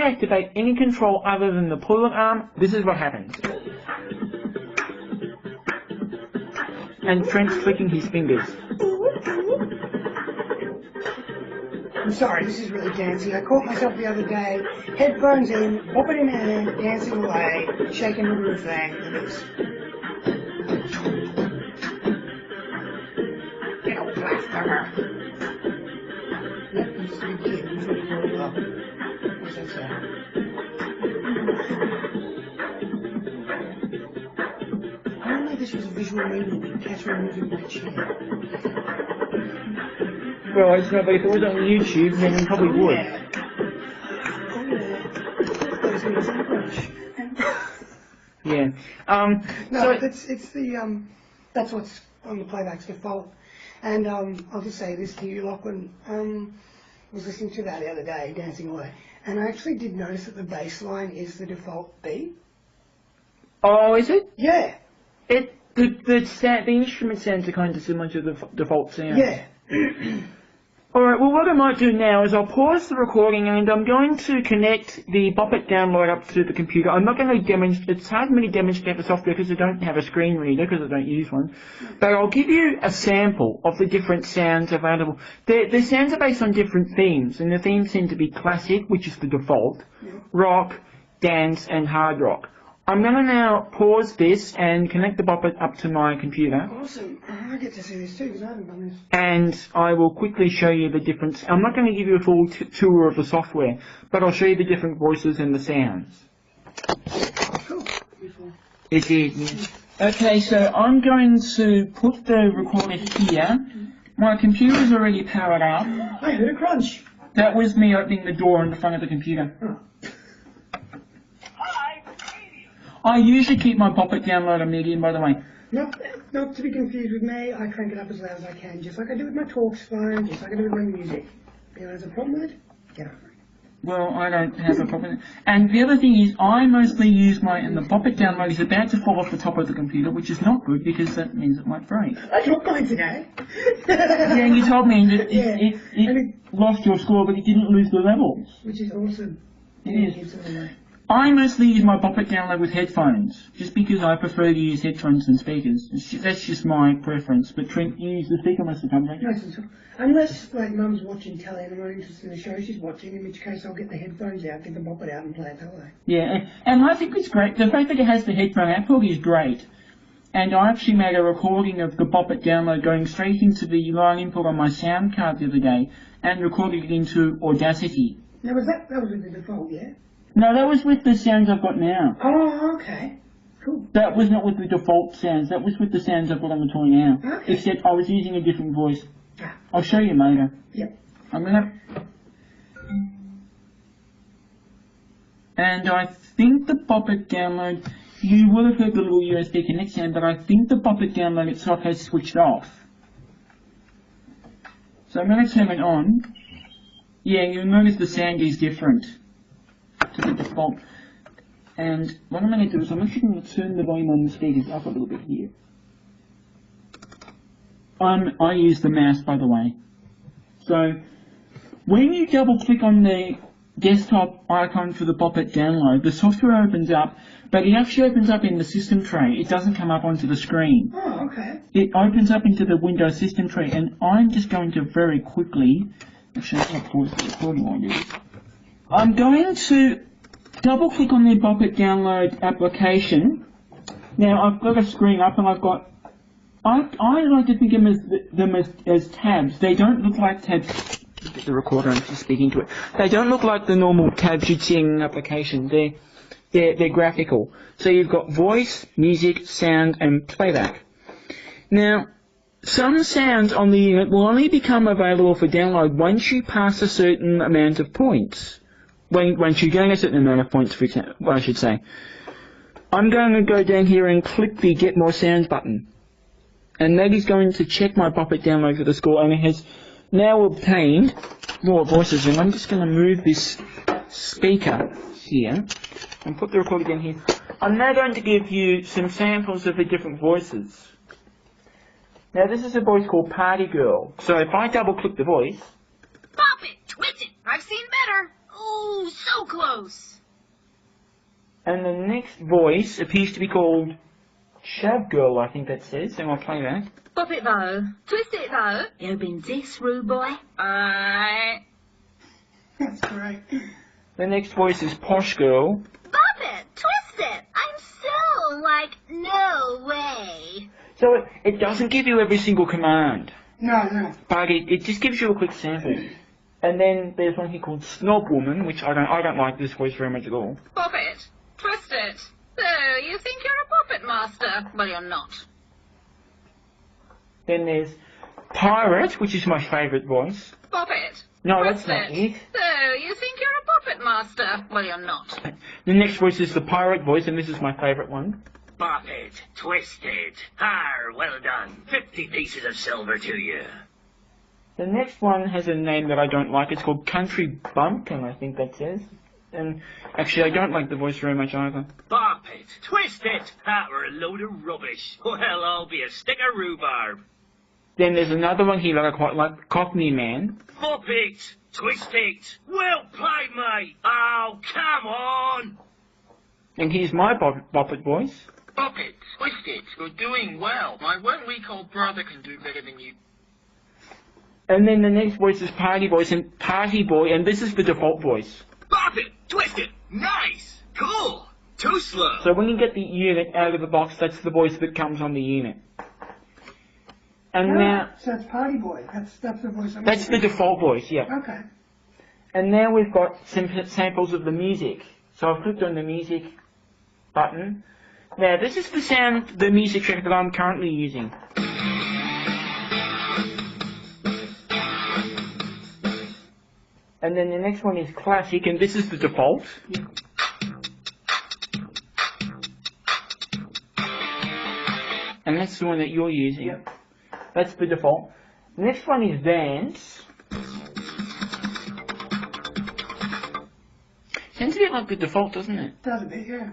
activate any control other than the pull arm, this is what happens. And Trent's flicking his fingers. I'm sorry, this is really dancing. I caught myself the other day, headphones in, Bop-it in hand, dancing away, shaking the roof thing. Get a blaster. Yep, he's a good kid. He's really really well. What's that say? Only this was a visual medium with Catherine moving my chair. Well, it's not, but if it was on YouTube, then we probably would. Oh yeah. Those wheels on the brush. Yeah. No, So, that's what's on the playback's default. And I'll just say this to you, Lachlan. was listening to that the other day, Dancing Away, and I actually did notice that the bass line is the default beat. Oh, is it? Yeah. The instrument sounds are kind of similar to the default sound. Yeah. Alright, well what I might do now is I'll pause the recording and I'm going to connect the Bop-it download up to the computer. I'm not going to demonstrate, it's hard for me to demonstrate the software because I don't have a screen reader because I don't use one. But I'll give you a sample of the different sounds available. The sounds are based on different themes, and the themes tend to be classic, which is the default, rock, dance and hard rock. I'm going to now pause this and connect the Bop-it up to my computer. Awesome. I get to see this too because I haven't done this. And I will quickly show you the difference. I'm not going to give you a full tour of the software, but I'll show you the different voices and the sounds. Cool. It is, yes. Okay, so I'm going to put the recorder here. My computer's already powered up. I heard a crunch. That was me opening the door in the front of the computer. Oh. I usually keep my Bop-it download on medium, by the way. Not to be confused with me, I crank it up as loud as I can, just like I do with my Talks phone, just like I do with my music. If anyone has a problem with it, get over it. Well, I don't have a problem with it. And the other thing is, I mostly use and the Bop-it download is about to fall off the top of the computer, which is not good because that means it might break. I dropped mine today. Yeah, and you told me that it lost your score, but it didn't lose the levels. Which is awesome. It is. I mostly use my Bop-it download with headphones, just because I prefer to use headphones than speakers. That's just my preference. But Trent, you use the speaker most of the time, don't you? Most of the time. Unless, like, Mum's watching telly and I'm not interested in the show she's watching, in which case I'll get the headphones out, get the Bop-it out and play it that way. Yeah, and I think it's great. The fact that it has the headphone output is great. And I actually made a recording of the Bop-it download going straight into the line input on my sound card the other day, and recorded it into Audacity. Now, that was with the default, yeah? No, that was with the sounds I've got now. Oh, okay. Cool. That was not with the default sounds. That was with the sounds I've got on the toy now. Okay. Except I was using a different voice. Ah. I'll show you later. Yep. And I think the Bop-it download, you will have heard the little USB connect sound, but I think the Bop-it download itself has switched off. So I'm going to turn it on. Yeah, you'll notice the sound is different to the default. And what I'm going to do is I'm actually going to turn the volume on the speakers up a little bit here. I use the mouse, by the way. So when you double click on the desktop icon for the Bop-it download, the software opens up, but it actually opens up in the system tray. It doesn't come up onto the screen. Oh, okay. It opens up into the Windows system tray, and I'm just going to very quickly, actually I'll pause the recording while I do this. I'm going to double click on the Bop-it download application. Now I've got a screen up and I've got, I like to think of them as tabs. They don't look like tabs. Get the recorder and just speaking to it. They don't look like the normal tabs you'd see in an application. They're graphical. So you've got voice, music, sound, and playback. Now, some sounds on the unit will only become available for download once you pass a certain amount of points. Once you gain a certain amount of points, for example, well, I should say. I'm going to go down here and click the Get More Sounds button. And that is going to check my Bop-it download for the score, and it has now obtained more voices. And I'm just going to move this speaker here and put the recorder down here. I'm now going to give you some samples of the different voices. Now this is a voice called Party Girl. So if I double click the voice... Pop it! Twist it! I've seen better! Oh, so close! And the next voice appears to be called Shav Girl, I think that says, and I'll play that. Pop it though. Twist it though. You been this rude boy? That's great. The next voice is Posh Girl. Pop it! Twist it! I'm so, like, no way. So it doesn't give you every single command. No. But it just gives you a quick sample. And then there's one here called Snob Woman, which I don't like this voice very much at all. Pop it! Twist it! So, you think you're a puppet master? Well, you're not. Then there's Pirate, which is my favourite voice. Pop it! No, Twist that's not it. So, you think you're a puppet master? Well, you're not. The next voice is the Pirate voice, and this is my favourite one. Bop it, twist it. Well done. 50 pieces of silver to you. The next one has a name that I don't like. It's called Country Bumpkin, I think that says. And actually, I don't like the voice very much either. Bop-it, twist it. That were a load of rubbish. Well, I'll be a stick of rhubarb. Then there's another one here that I quite like, Cockney Man. Bop-it, twist it. Well played, mate. Oh, come on. And here's my Bop-it voice. Bop-it, twist it. You're doing well. My 1 week old brother can do better than you. And then the next voice is Party Voice and Party Boy, and this is the default voice. Bop-it, twist it. Nice. Cool. Too slow. So when you get the unit out of the box, that's the voice that comes on the unit. And now... So it's Party Boy. That's the voice I'm That's the default voice, yeah. Okay. And now we've got some samples of the music. So I've clicked on the music button. Now this is the sound, the music track that I'm currently using. And then the next one is classic, and this is the default. Yeah. And that's the one that you're using. Yep. That's the default. The next one is dance. Sounds a bit like the default, doesn't it? Does a bit, yeah.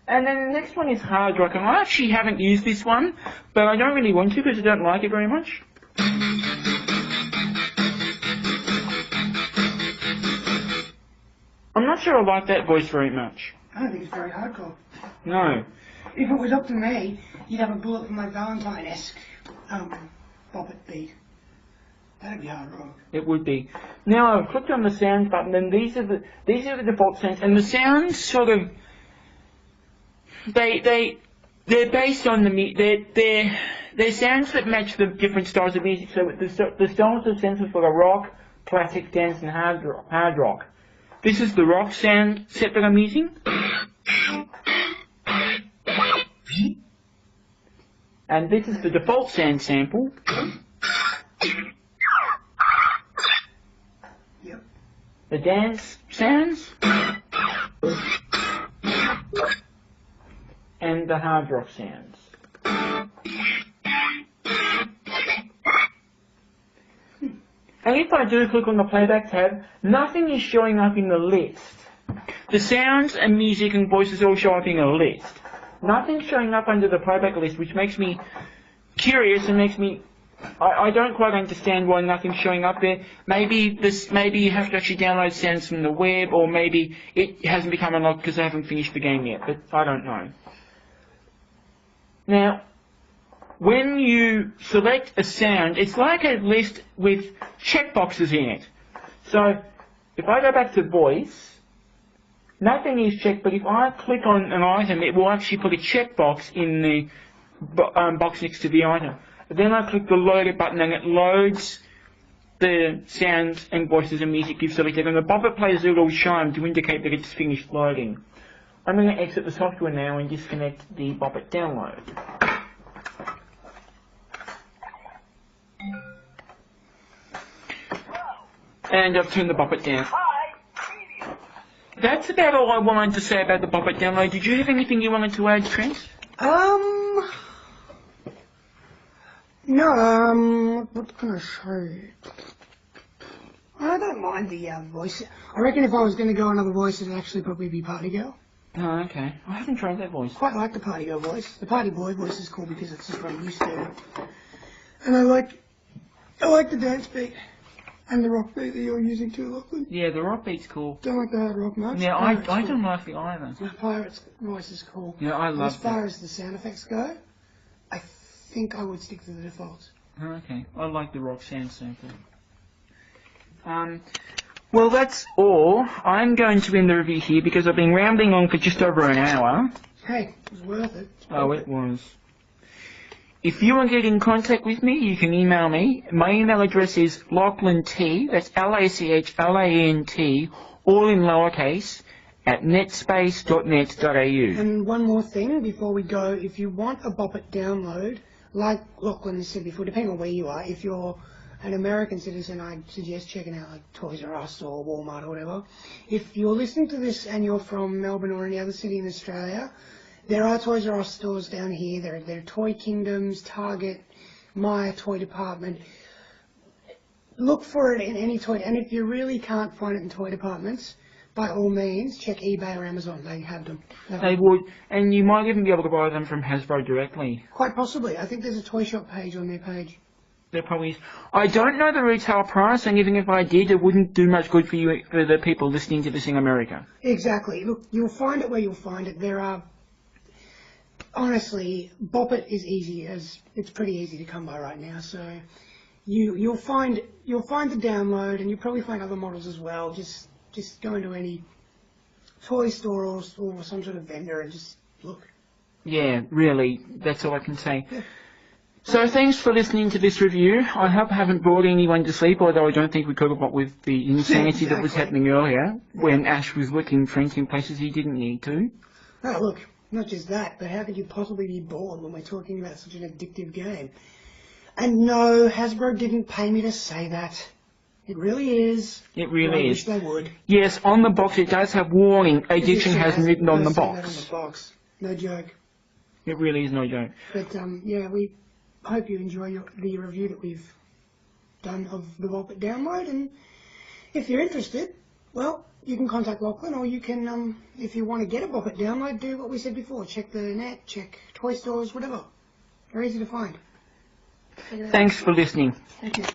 And then the next one is hard rock, and I actually haven't used this one, but I don't really want to because I don't like it very much. I'm not sure I like that voice very much. I don't think it's very hardcore. No. If it was up to me, you'd have a Bullet for My Valentine-esque Bop-it beat. That'd be hard rock. It would be. Now I've clicked on the sounds button, and these are the default sounds, and the sounds sort of they're based on they're sounds that match the different styles of music. So the styles are senses for the rock, classic, dance, and hard rock. This is the rock sound set that I'm using. And this is the default sound sample. Yep. The dance sounds. And the hard rock sounds. And if I do click on the playback tab, nothing is showing up in the list. The sounds and music and voices all show up in a list. Nothing's showing up under the playback list, which makes me curious and makes me... I don't quite understand why nothing's showing up there. Maybe you have to actually download sounds from the web, or maybe it hasn't become unlocked because I haven't finished the game yet, but I don't know. Now, when you select a sound, it's like a list with checkboxes in it. So, if I go back to voice, nothing is checked, but if I click on an item, it will actually put a checkbox in the box next to the item. But then I click the load it button and it loads the sounds and voices and music you've selected, and the Bop-it plays a little chime to indicate that it's finished loading. I'm going to exit the software now and disconnect the Bop-it download. And I've turned the Bop-it down. That's about all I wanted to say about the Bop-it download. Did you have anything you wanted to add, Trent? No, what can I say? I don't mind the voice. I reckon if I was going to go another voice, it'd actually probably be Party Girl. Oh, okay. I haven't tried that voice. Quite like the Party Girl voice. The Party Boy voice is cool because it's just what I'm used to. And I like the dance beat. And the rock beat that you're using too, Lachlan. Yeah, the rock beat's cool. Don't like the hard rock much. Yeah, I don't like it either. The Pirate's voice is cool. Yeah, I love As far as the sound effects go, I think I would stick to the defaults. Okay, I like the rock sound sample. Well, that's all. I'm going to end the review here because I've been rambling on for just over an hour. Hey, it was worth it. Oh, it was. If you want to get in contact with me, you can email me. My email address is LachlanT, that's LACHLANT, all in lowercase, at netspace.net.au. And one more thing before we go, if you want a Bop-it download, like Lachlan said before, depending on where you are, if you're an American citizen, I'd suggest checking out like Toys R Us or Walmart or whatever. If you're listening to this and you're from Melbourne or any other city in Australia, there are Toys R Us stores down here. There are Toy Kingdoms, Target, Myer Toy Department. look for it in any toy, and if you really can't find it in toy departments, by all means, check eBay or Amazon. They have them. They would, and you might even be able to buy them from Hasbro directly. Quite possibly. I think there's a toy shop page on their page. There probably is. I don't know the retail price, and even if I did, it wouldn't do much good for you, for the people listening to this in America. Exactly. Look, you'll find it where you'll find it. There are, honestly, Bop-it is easy, as it's pretty easy to come by right now. So you'll find the download, and you'll probably find other models as well. Just go into any toy store or some sort of vendor and just look. Yeah, really, that's all I can say. Yeah. So thanks for listening to this review. I hope I haven't bored anyone to sleep, although I don't think we could have got with the insanity that was happening earlier, when Ash was licking Frank in places he didn't need to. Oh, look, not just that, but how could you possibly be bored when we're talking about such an addictive game? And no, Hasbro didn't pay me to say that. It really is. It really I is. wish they would. Yes, on the box it does have warning, addiction has written on the That on box. the box. No joke. It really is no joke. But yeah, we hope you enjoy the review that we've done of the Bop-it download, and if you're interested, well, you can contact Lachlan, or you can, if you want to get a Bop-it download, do what we said before. Check the net, check toy stores, whatever. They're easy to find. Thanks for listening. Thank you.